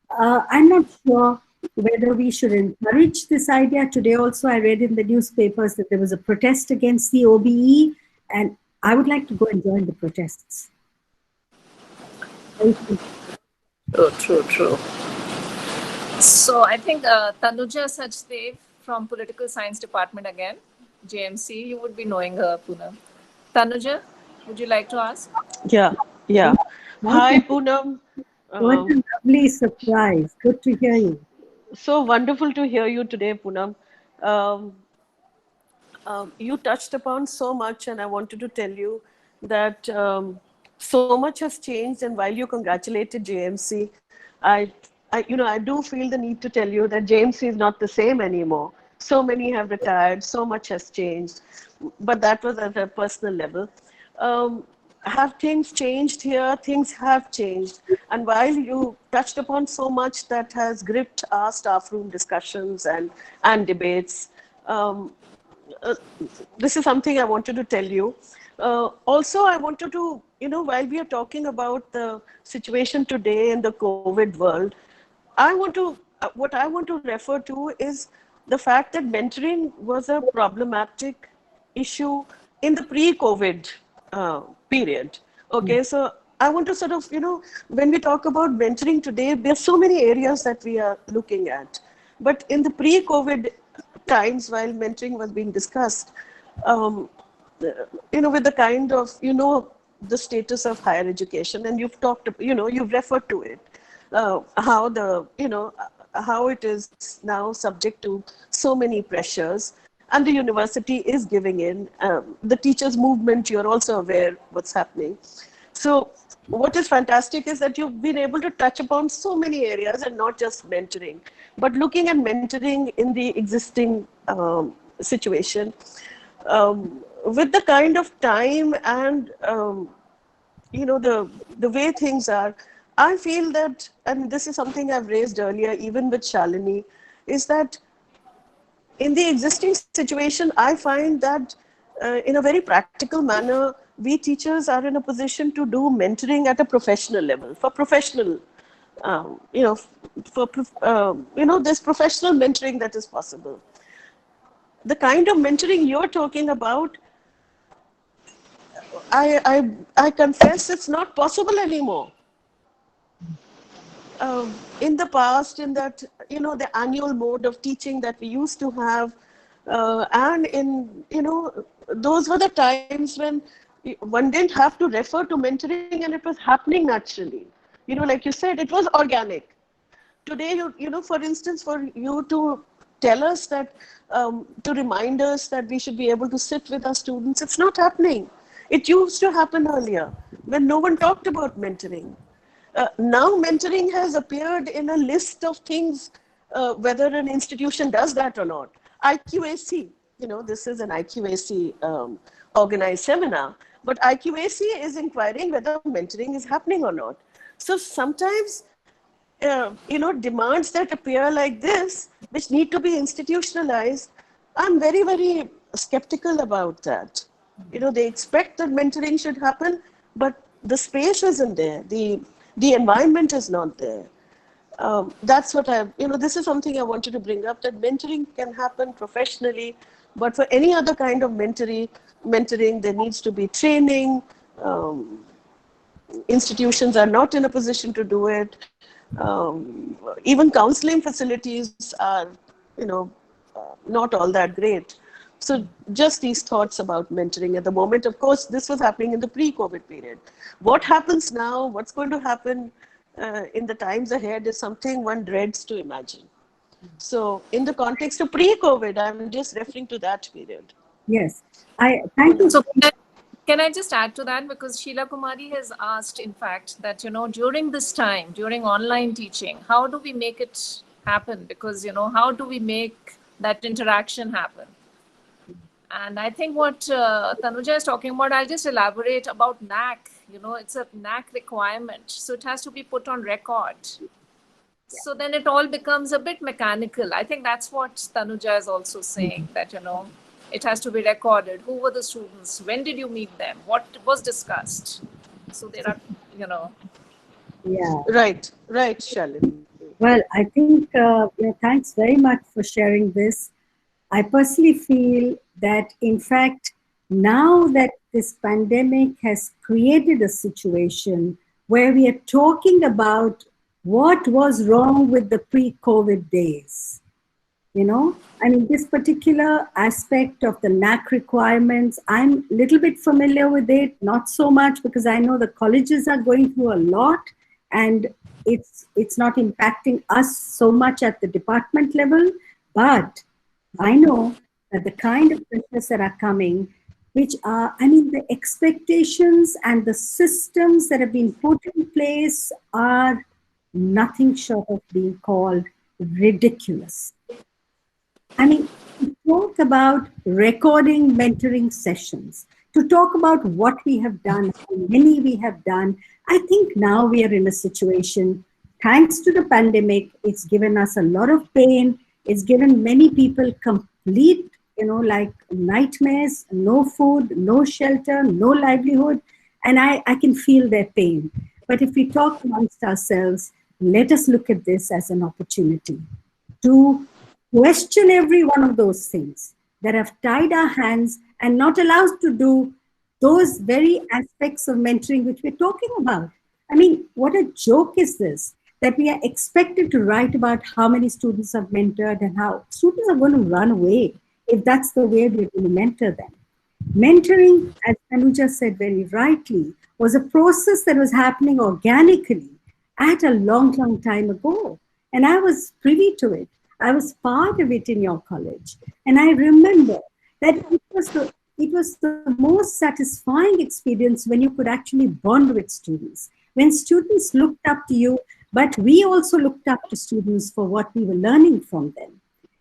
I'm not sure whether we should encourage this idea. Today also I read in the newspapers that there was a protest against the OBE, and I would like to go and join the protests. True. So I think Tanuja Sachdev from Political Science Department again, JMC, you would be knowing her, Poonam. Tanuja, would you like to ask? Yeah. Hi, Poonam. What a lovely surprise. Good to hear you. So wonderful to hear you today, Poonam. You touched upon so much, and I wanted to tell you that so much has changed. And while you congratulated JMC, I do feel the need to tell you that JMC is not the same anymore. So many have retired. So much has changed, but that was at a personal level. Have things changed here? Things have changed. And while you touched upon so much that has gripped our staff room discussions and debates, this is something I wanted to tell you. Also, I wanted to, while we are talking about the situation today in the COVID world, what I want to refer to is the fact that mentoring was a problematic issue in the pre-COVID period. Okay, so I want to sort of, when we talk about mentoring today, there's so many areas that we are looking at. But in the pre-COVID times, while mentoring was being discussed, with the kind of, the status of higher education, and you've talked, you've referred to it, how it is now subject to so many pressures. And the university is giving in. The teachers' movement, you're also aware what's happening. So what is fantastic is that you've been able to touch upon so many areas, and not just mentoring, but looking at mentoring in the existing situation. With the kind of time and, the way things are, I feel that, and this is something I've raised earlier, even with Shalini, is that in the existing situation, I find that in a very practical manner, we teachers are in a position to do mentoring at a professional level for professional, there's professional mentoring that is possible. The kind of mentoring you're talking about, I confess it's not possible anymore. In the past, in that, the annual mode of teaching that we used to have, and those were the times when one didn't have to refer to mentoring and it was happening naturally. Like you said, it was organic. Today, for instance, for you to tell us that, to remind us that we should be able to sit with our students, it's not happening. It used to happen earlier when no one talked about mentoring. Now mentoring has appeared in a list of things, whether an institution does that or not. IQAC, this is an IQAC organized seminar, but IQAC is inquiring whether mentoring is happening or not. So sometimes, demands that appear like this, which need to be institutionalized, I'm very, very skeptical about that. They expect that mentoring should happen, but the space isn't there. The environment is not there. That's what this is something I wanted to bring up, that mentoring can happen professionally, but for any other kind of mentoring, there needs to be training. Institutions are not in a position to do it. Even counseling facilities are, not all that great. So just these thoughts about mentoring at the moment. Of course, this was happening in the pre-COVID period. What happens now, what's going to happen in the times ahead is something one dreads to imagine. So in the context of pre-COVID, I'm just referring to that period. Yes, thank you. So can I just add to that? Because Sheila Kumari has asked, in fact, that, during this time, during online teaching, how do we make it happen? Because, how do we make that interaction happen? And I think what Tanuja is talking about, I'll just elaborate about NAC. It's a NAC requirement. So it has to be put on record. So then it all becomes a bit mechanical. I think that's what Tanuja is also saying, that, it has to be recorded. Who were the students? When did you meet them? What was discussed? So there are, Yeah. Right, Shalini. Well, I think, thanks very much for sharing this. I personally feel that, in fact, now that this pandemic has created a situation where we are talking about what was wrong with the pre-COVID days, this particular aspect of the NAC requirements, I'm a little bit familiar with it, not so much, because I know the colleges are going through a lot and it's not impacting us so much at the department level, but I know that the kind of pressures that are coming, which are, the expectations and the systems that have been put in place are nothing short of being called ridiculous. To talk about recording mentoring sessions, to talk about what we have done, how many we have done, I think now we are in a situation, thanks to the pandemic, it's given us a lot of pain. It's given many people complete, like nightmares, no food, no shelter, no livelihood. And I can feel their pain. But if we talk amongst ourselves, let us look at this as an opportunity to question every one of those things that have tied our hands and not allowed us to do those very aspects of mentoring which we're talking about. What a joke is this? That we are expected to write about how many students have mentored and how students are going to run away if that's the way we're going to mentor them. Mentoring, as Tanuja said very rightly, was a process that was happening organically at a long, long time ago. And I was privy to it. I was part of it in your college. And I remember that it was the most satisfying experience when you could actually bond with students, when students looked up to you, but we also looked up to students for what we were learning from them.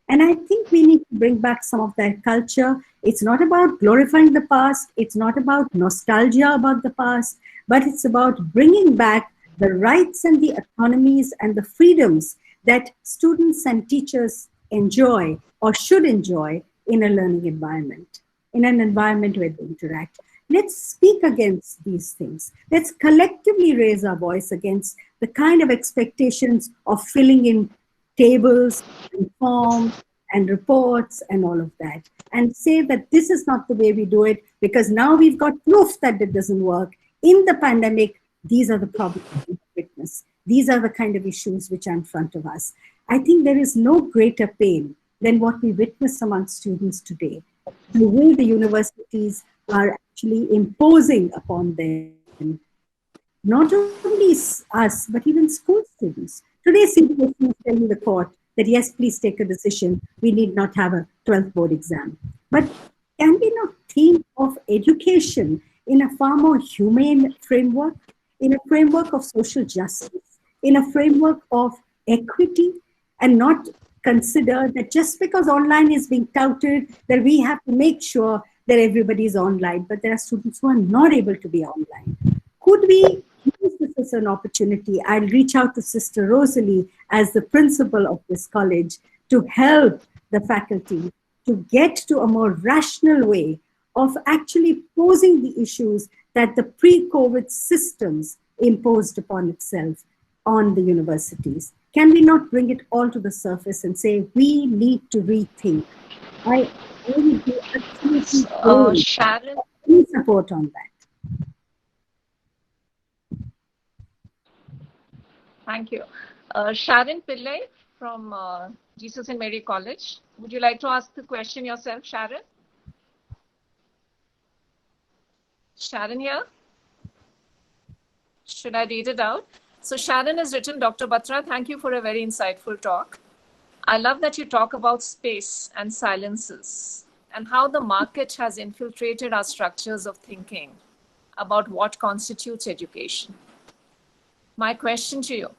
And I think we need to bring back some of that culture. It's not about glorifying the past. It's not about nostalgia about the past, but it's about bringing back the rights and the autonomies and the freedoms that students and teachers enjoy or should enjoy in a learning environment, in an environment where they interact. Let's speak against these things. Let's collectively raise our voice against the kind of expectations of filling in tables and forms and reports and all of that, and say that this is not the way we do it, because now we've got proof that it doesn't work. In the pandemic, these are the problems we witness. These are the kind of issues which are in front of us. I think there is no greater pain than what we witness among students today. The way the universities are actually imposing upon them, not only us, but even school students. Today's situation is telling the court that yes, please take a decision. We need not have a 12th board exam. But can we not think of education in a far more humane framework, in a framework of social justice, in a framework of equity, and not consider that just because online is being touted, that we have to make sure that everybody is online, but there are students who are not able to be online. Could we use this as an opportunity? I'll reach out to Sister Rosalie as the principal of this college to help the faculty to get to a more rational way of actually posing the issues that the pre-COVID systems imposed upon itself on the universities. Can we not bring it all to the surface and say, we need to rethink? I would be absolutely Sharon, support on that. thank you. Sharon Pillai from Jesus and Mary College. Would you like to ask the question yourself, Sharon? Sharon here? Should I read it out? So Sharon has written, Dr. Batra, thank you for a very insightful talk. I love that you talk about space and silences and how the market has infiltrated our structures of thinking about what constitutes education. My question to you,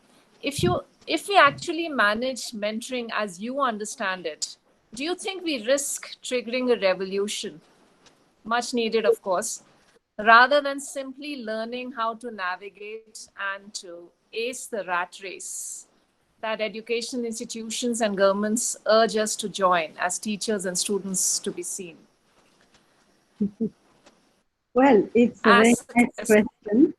if we actually manage mentoring as you understand it, do you think we risk triggering a revolution, much needed of course, rather than simply learning how to navigate and to ace the rat race that education institutions and governments urge us to join as teachers and students to be seen? Well, it's a very nice question.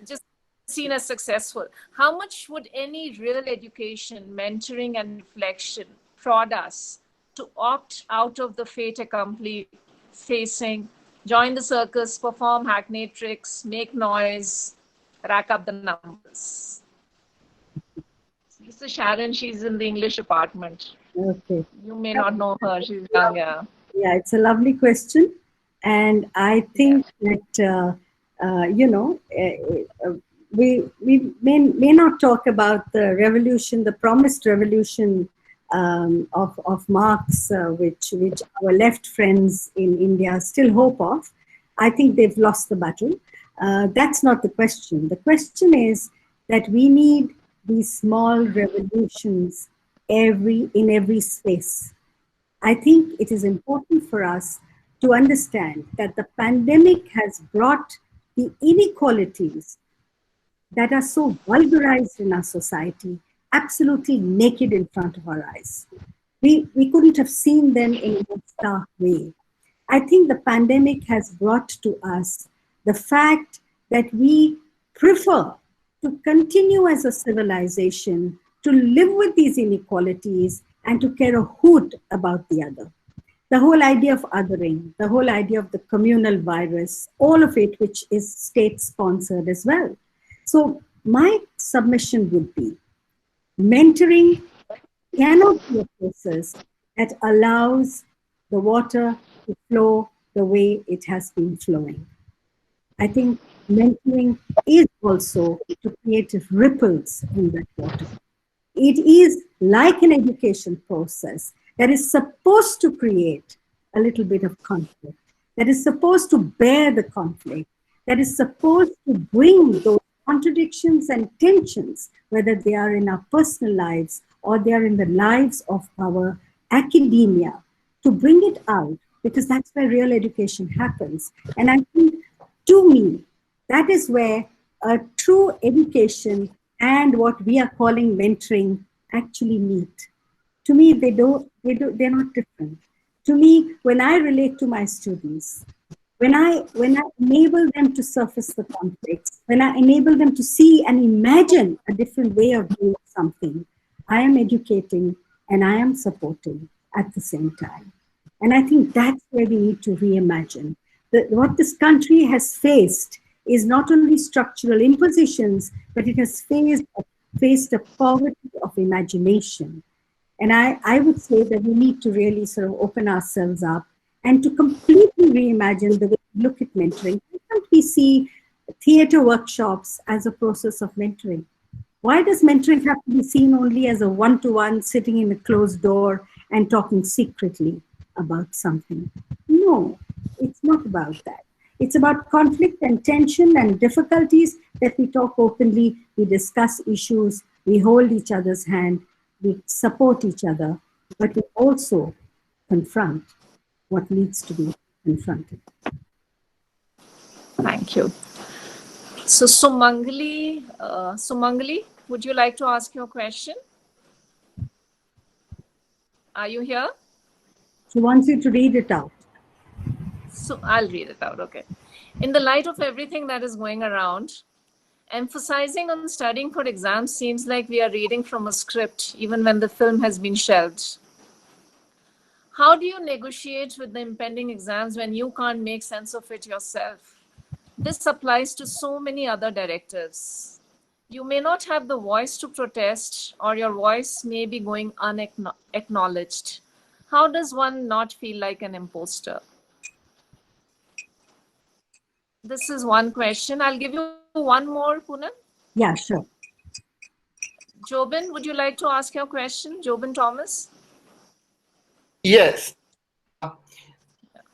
Just seen as successful. How much would any real education, mentoring and reflection prod us to opt out of the fait accompli facing, join the circus, perform hackneyed tricks, make noise, rack up the numbers? This is Sharon. She's in the English department. Okay. You may not know her. She's young. Yeah. Yeah, it's a lovely question. And I think that, we may not talk about the revolution, the promised revolution of Marx, which our left friends in India still hope of. I think they've lost the battle. That's not the question. The question is that we need these small revolutions in every space. I think it is important for us to understand that the pandemic has brought the inequalities that are so vulgarized in our society absolutely naked in front of our eyes. We couldn't have seen them in a more stark way. I think the pandemic has brought to us the fact that we prefer to continue as a civilization to live with these inequalities and to care a hoot about the other. The whole idea of othering, the whole idea of the communal virus, all of it which is state-sponsored as well. So my submission would be, mentoring cannot be a process that allows the water to flow the way it has been flowing. I think mentoring is also to create ripples in that water. It is like an education process that is supposed to create a little bit of conflict, that is supposed to bear the conflict, that is supposed to bring those contradictions and tensions, whether they are in our personal lives or they are in the lives of our academia, to bring it out, because that's where real education happens. And I think, to me, that is where true education and what we are calling mentoring actually meet. To me, they're not different. To me, when I relate to my students, when I enable them to surface the conflicts, when I enable them to see and imagine a different way of doing something, I am educating and I am supporting at the same time. And I think that's where we need to reimagine. What this country has faced is not only structural impositions, but it has faced a poverty of imagination. And I would say that we need to really sort of open ourselves up and to completely reimagine the way we look at mentoring. Why can't we see theater workshops as a process of mentoring? Why does mentoring have to be seen only as a one-to-one sitting in a closed door and talking secretly about something? No, it's not about that. It's about conflict and tension and difficulties that we talk openly, we discuss issues, we hold each other's hand, we support each other, but we also confront what needs to be confronted. Thank you. So Sumangali, would you like to ask your question? Are you here? She wants you to read it out. So I'll read it out, okay. In the light of everything that is going around, emphasizing on studying for exams seems like we are reading from a script, even when the film has been shelved. How do you negotiate with the impending exams when you can't make sense of it yourself? This applies to so many other directives. You may not have the voice to protest, or your voice may be going unacknowledged. How does one not feel like an imposter? This is one question. I'll give you one more, Poonam. Yeah, sure. Jobin, would you like to ask your question? Jobin Thomas? Yes.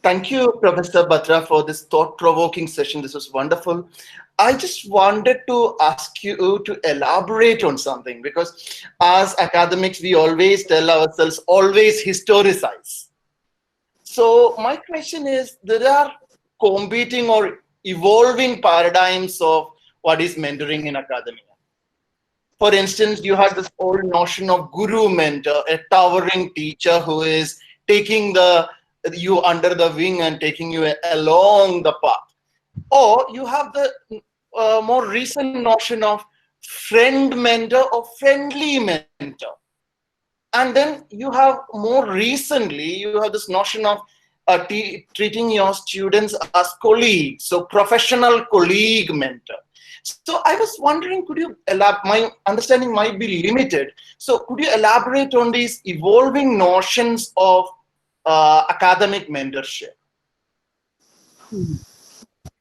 Thank you, Professor Batra, for this thought-provoking session. This was wonderful. I just wanted to ask you to elaborate on something, because as academics, we always tell ourselves, always historicize. So my question is, there are competing or evolving paradigms of what is mentoring in academia. For instance, you had this old notion of guru mentor, a towering teacher who is taking you under the wing and taking you along the path. Or you have the more recent notion of friend mentor or friendly mentor. And then you have more recently, you have this notion of treating your students as colleagues, so professional colleague mentor. So I was wondering, could you elaborate? My understanding might be limited. So could you elaborate on these evolving notions of academic mentorship?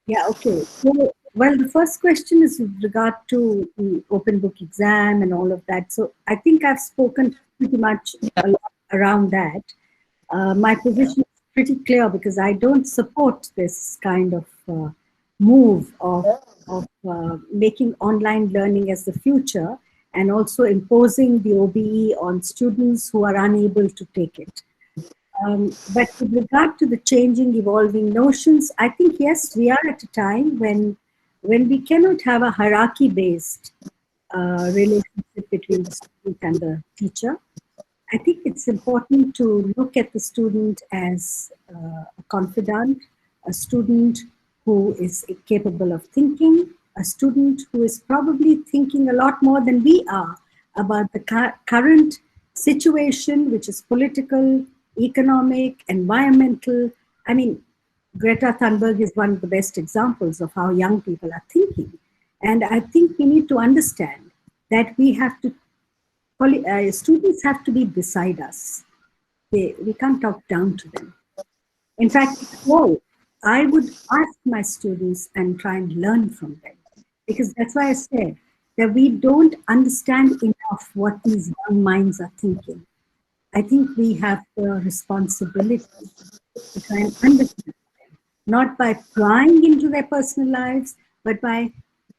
Yeah, okay. So, well, the first question is with regard to the open book exam and all of that. So I think I've spoken pretty much a lot around that. My position is pretty clear because I don't support this kind of move of making online learning as the future and also imposing the OBE on students who are unable to take it. But with regard to the changing, evolving notions, I think, yes, we are at a time when we cannot have a hierarchy-based relationship between the student and the teacher. I think it's important to look at the student as a confidant, a student who is capable of thinking, a student who is probably thinking a lot more than we are about the current situation, which is political, economic, environmental. I mean, Greta Thunberg is one of the best examples of how young people are thinking. And I think we need to understand that we have to, students have to be beside us. We can't talk down to them. In fact, I would ask my students and try and learn from them. Because that's why I said that we don't understand enough what these young minds are thinking. I think we have the responsibility to try and understand them, not by prying into their personal lives, but by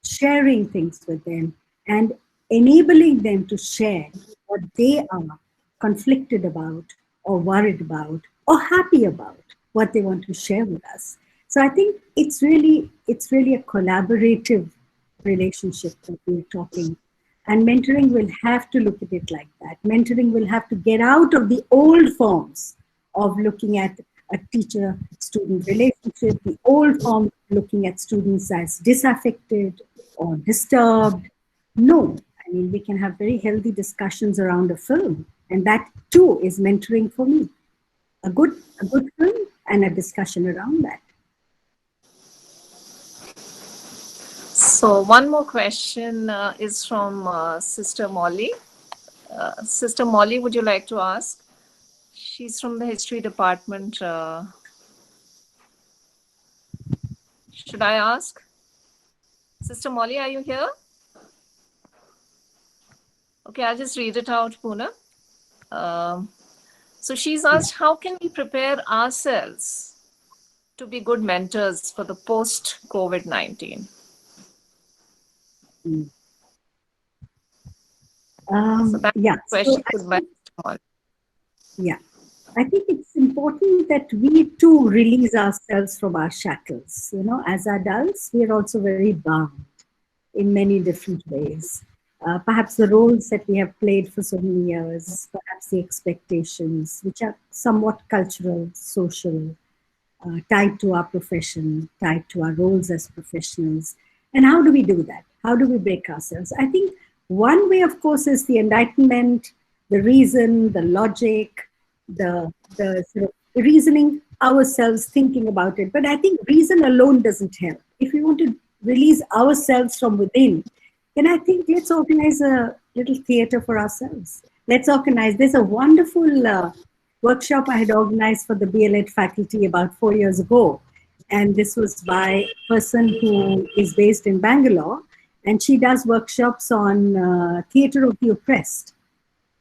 sharing things with them and enabling them to share what they are conflicted about or worried about or happy about, what they want to share with us. So I think it's really a collaborative relationship that we're talking. And mentoring will have to look at it like that. Mentoring will have to get out of the old forms of looking at a teacher-student relationship, the old form of looking at students as disaffected or disturbed. No, I mean, we can have very healthy discussions around a film. And that too is mentoring for me. A good film and a discussion around that. So one more question is from Sister Molly. Sister Molly, would you like to ask? She's from the history department. Should I ask? Sister Molly, are you here? Okay, I'll just read it out, Poonam. So she's asked, how can we prepare ourselves to be good mentors for the post-COVID-19? So that's Yeah. the question So put by Sister Molly. Yeah, I think it's important that we too release ourselves from our shackles. You know, as adults, we are also very bound in many different ways. Perhaps the roles that we have played for so many years, perhaps the expectations, which are somewhat cultural, social, tied to our profession, tied to our roles as professionals. And how do we do that? How do we break ourselves? I think one way, of course, is the enlightenment, the reason, the logic, the sort of reasoning ourselves, thinking about it. But I think reason alone doesn't help. If we want to release ourselves from within, then I think let's organize a little theater for ourselves. Let's organize. There's a wonderful workshop I had organized for the BLEd faculty about 4 years ago. And this was by a person who is based in Bangalore. And she does workshops on theater of the oppressed.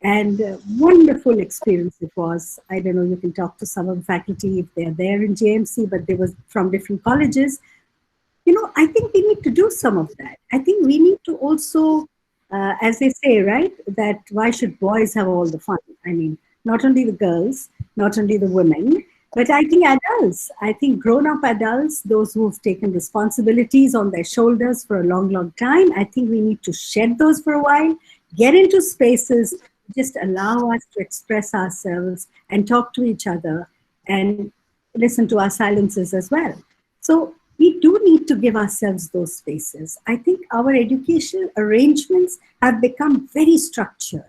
And wonderful experience it was. I don't know, you can talk to some of the faculty if they're there in JMC, but they were from different colleges. You know, I think we need to do some of that. I think we need to also, as they say, right, that why should boys have all the fun? I mean, not only the girls, not only the women, but I think adults, I think grown-up adults, those who've taken responsibilities on their shoulders for a long, long time, I think we need to shed those for a while, get into spaces, just allow us to express ourselves and talk to each other and listen to our silences as well. So we do need to give ourselves those spaces. I think our educational arrangements have become very structured,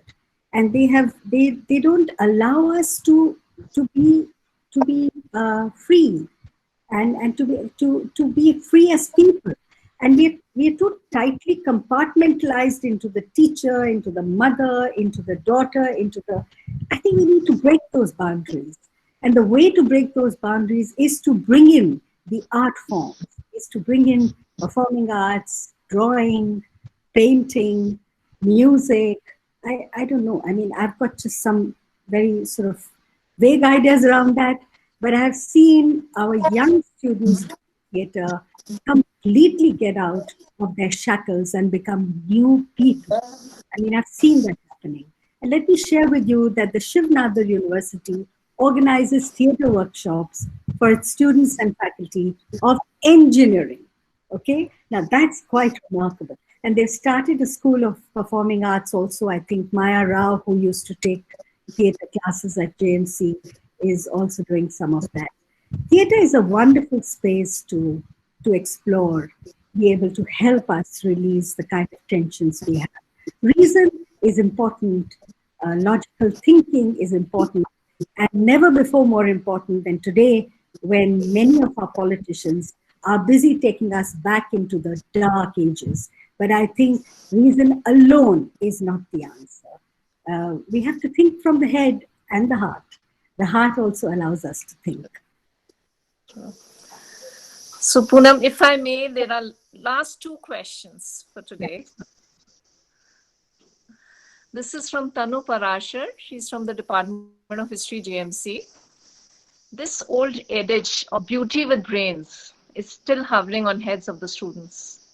and they don't allow us to be free and to be free as people. And we're too tightly compartmentalized into the teacher, into the mother, into the daughter, I think we need to break those boundaries. And the way to break those boundaries is to bring in the art forms, is to bring in performing arts, drawing, painting, music. I don't know. I mean, I've got just some very sort of vague ideas around that, but I've seen our young students do theater completely get out of their shackles and become new people. I mean, I've seen that happening. And let me share with you that the Shiv Nadar University organizes theater workshops for its students and faculty of engineering. Okay, now that's quite remarkable. And they've started a school of performing arts also. I think Maya Rao, who used to take theater classes at JMC, is also doing some of that. Theater is a wonderful space to explore, be able to help us release the kind of tensions we have. Reason is important, logical thinking is important, and never before more important than today, when many of our politicians are busy taking us back into the dark ages. But I think reason alone is not the answer. We have to think from the head and the heart. The heart also allows us to think. So Poonam, if I may, there are last two questions for today. This is from Tanu Parashar. She's from the Department of History, JMC. This old adage of beauty with brains is still hovering on heads of the students.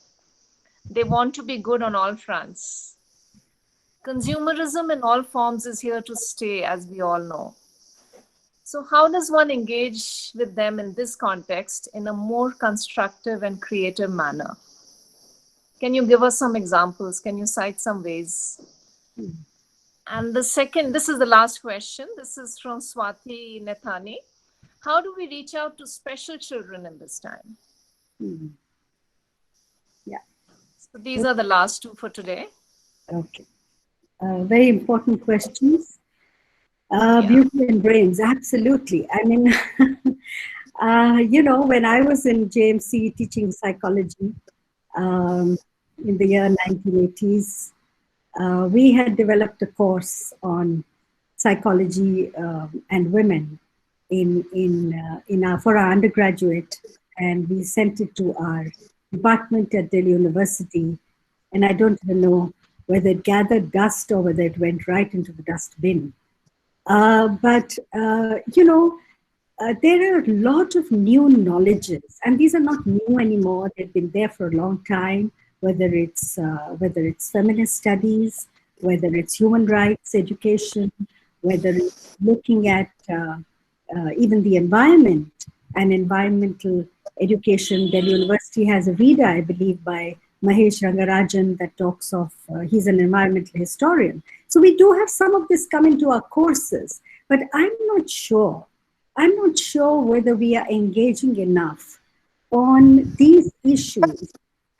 They want to be good on all fronts. Consumerism in all forms is here to stay, as we all know. So how does one engage with them in this context in a more constructive and creative manner? Can you give us some examples? Can you cite some ways? And the second, this is the last question. This is from Swati Nethani. How do we reach out to special children in this time? Yeah. So these are the last two for today. Okay. Very important questions. Beauty and brains, absolutely. I mean, when I was in JMC teaching psychology in the year 1980s, we had developed a course on psychology and women for our undergraduate, and we sent it to our department at Delhi University, and I don't even know whether it gathered dust or whether it went right into the dustbin. But there are a lot of new knowledges, and these are not new anymore. They've been there for a long time. Whether it's feminist studies, whether it's human rights education, whether it's looking at even the environment and environmental education. Delhi University has a reader, I believe, by Mahesh Rangarajan that talks of, he's an environmental historian. So we do have some of this come into our courses, but I'm not sure whether we are engaging enough on these issues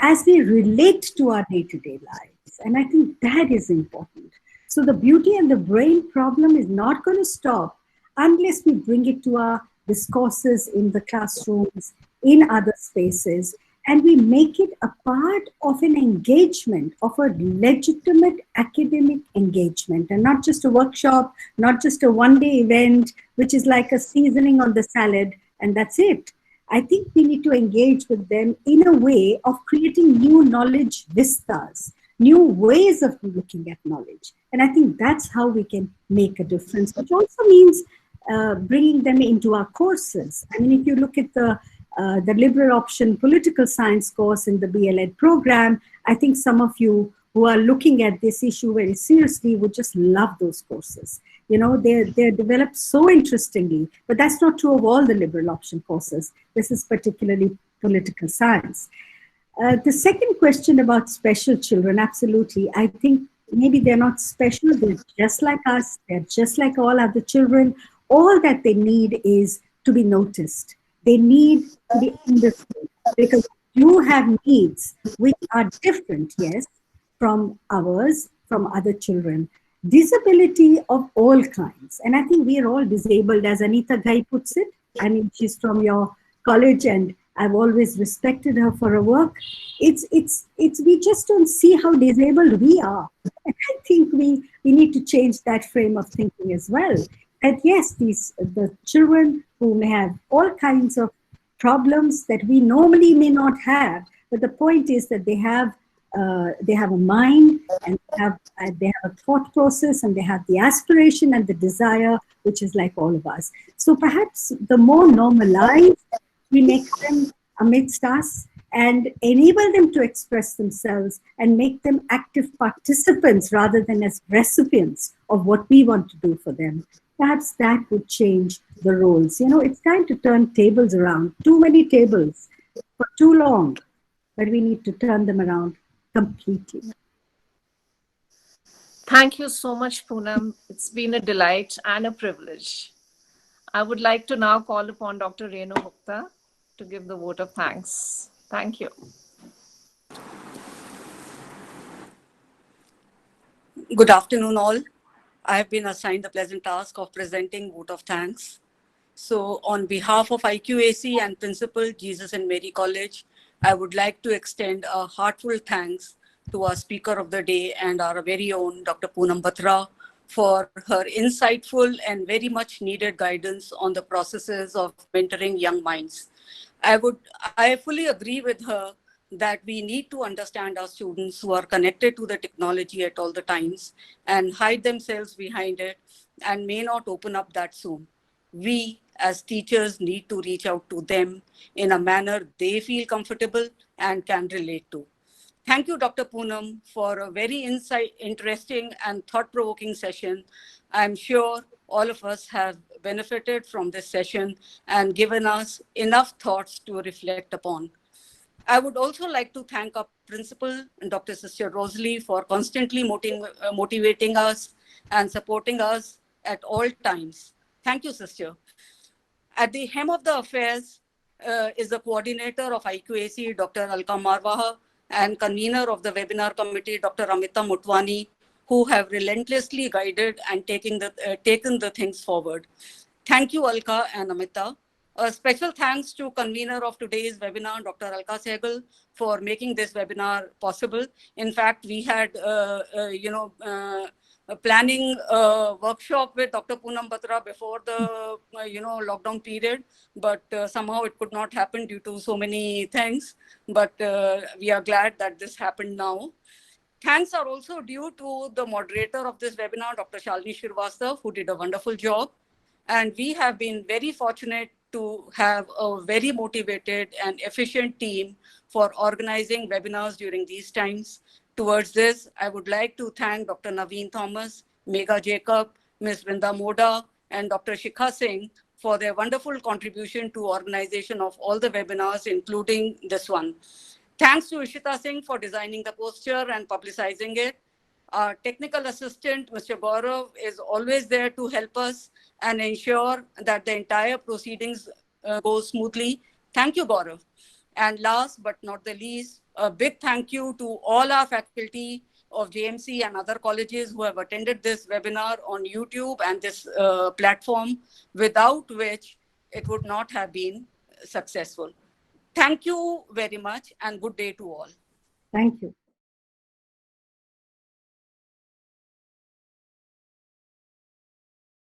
as they relate to our day-to-day lives. And I think that is important. So the beauty and the brain problem is not going to stop unless we bring it to our discourses in the classrooms, in other spaces, and we make it a part of an engagement, of a legitimate academic engagement, and not just a workshop, not just a one-day event, which is like a seasoning on the salad, and that's it. I think we need to engage with them in a way of creating new knowledge vistas, new ways of looking at knowledge. And I think that's how we can make a difference, which also means bringing them into our courses. I mean, if you look at the liberal option political science course in the BLEd program, I think some of you who are looking at this issue very seriously would just love those courses. You know, they're developed so interestingly, but that's not true of all the liberal option courses. This is particularly political science. The second question about special children, absolutely. I think maybe they're not special, they're just like us, they're just like all other children. All that they need is to be noticed. They need to be understood, because you have needs which are different, yes, from ours, from other children. Disability of all kinds. And I think we are all disabled, as Anita Ghai puts it. I mean, she's from your college and I've always respected her for her work. We just don't see how disabled we are. And I think we need to change that frame of thinking as well. And yes, the children who may have all kinds of problems that we normally may not have, but the point is that they have a mind, and they have a thought process, and they have the aspiration and the desire, which is like all of us. So perhaps the more normalized we make them amidst us and enable them to express themselves and make them active participants rather than as recipients of what we want to do for them, perhaps that would change the roles. You know, it's time to turn tables around. Too many tables for too long, but we need to turn them around completely. Thank you so much, Poonam. It's been a delight and a privilege. I would like to now call upon Dr. Renu Gupta to give the vote of thanks. Thank you. Good afternoon, all. I have been assigned the pleasant task of presenting vote of thanks. So on behalf of IQAC and Principal Jesus and Mary College, I would like to extend a heartfelt thanks to our speaker of the day and our very own Dr. Poonam Batra for her insightful and very much needed guidance on the processes of mentoring young minds. I fully agree with her that we need to understand our students who are connected to the technology at all the times and hide themselves behind it and may not open up that soon. We as teachers need to reach out to them in a manner they feel comfortable and can relate to. Thank you, Dr. Poonam, for a very interesting and thought-provoking session. I'm sure all of us have benefited from this session and given us enough thoughts to reflect upon. I would also like to thank our principal, Dr. Sister Rosalie, for constantly motivating us and supporting us at all times. Thank you, sister. At the helm of the affairs is the coordinator of IQAC, Dr. Alka Marwaha, and convener of the webinar committee, Dr. Amita Mutwani, who have relentlessly guided and taken the things forward. Thank you, Alka and Amita. A special thanks to convener of today's webinar, Dr. Alka Sehgal, for making this webinar possible. In fact, we had, planning a workshop with Dr. Poonam Batra before the, lockdown period, but somehow it could not happen due to so many things. But we are glad that this happened now. Thanks are also due to the moderator of this webinar, Dr. Shalini Srivastava, who did a wonderful job. And we have been very fortunate to have a very motivated and efficient team for organizing webinars during these times. Towards this, I would like to thank Dr. Naveen Thomas, Megha Jacob, Ms. Vrinda Moda, and Dr. Shikha Singh for their wonderful contribution to organization of all the webinars, including this one. Thanks to Ishita Singh for designing the poster and publicizing it. Our technical assistant, Mr. Gaurav, is always there to help us and ensure that the entire proceedings go smoothly. Thank you, Gaurav. And last but not the least, a big thank you to all our faculty of JMC and other colleges who have attended this webinar on YouTube and this platform, without which it would not have been successful. Thank you very much and good day to all. Thank you.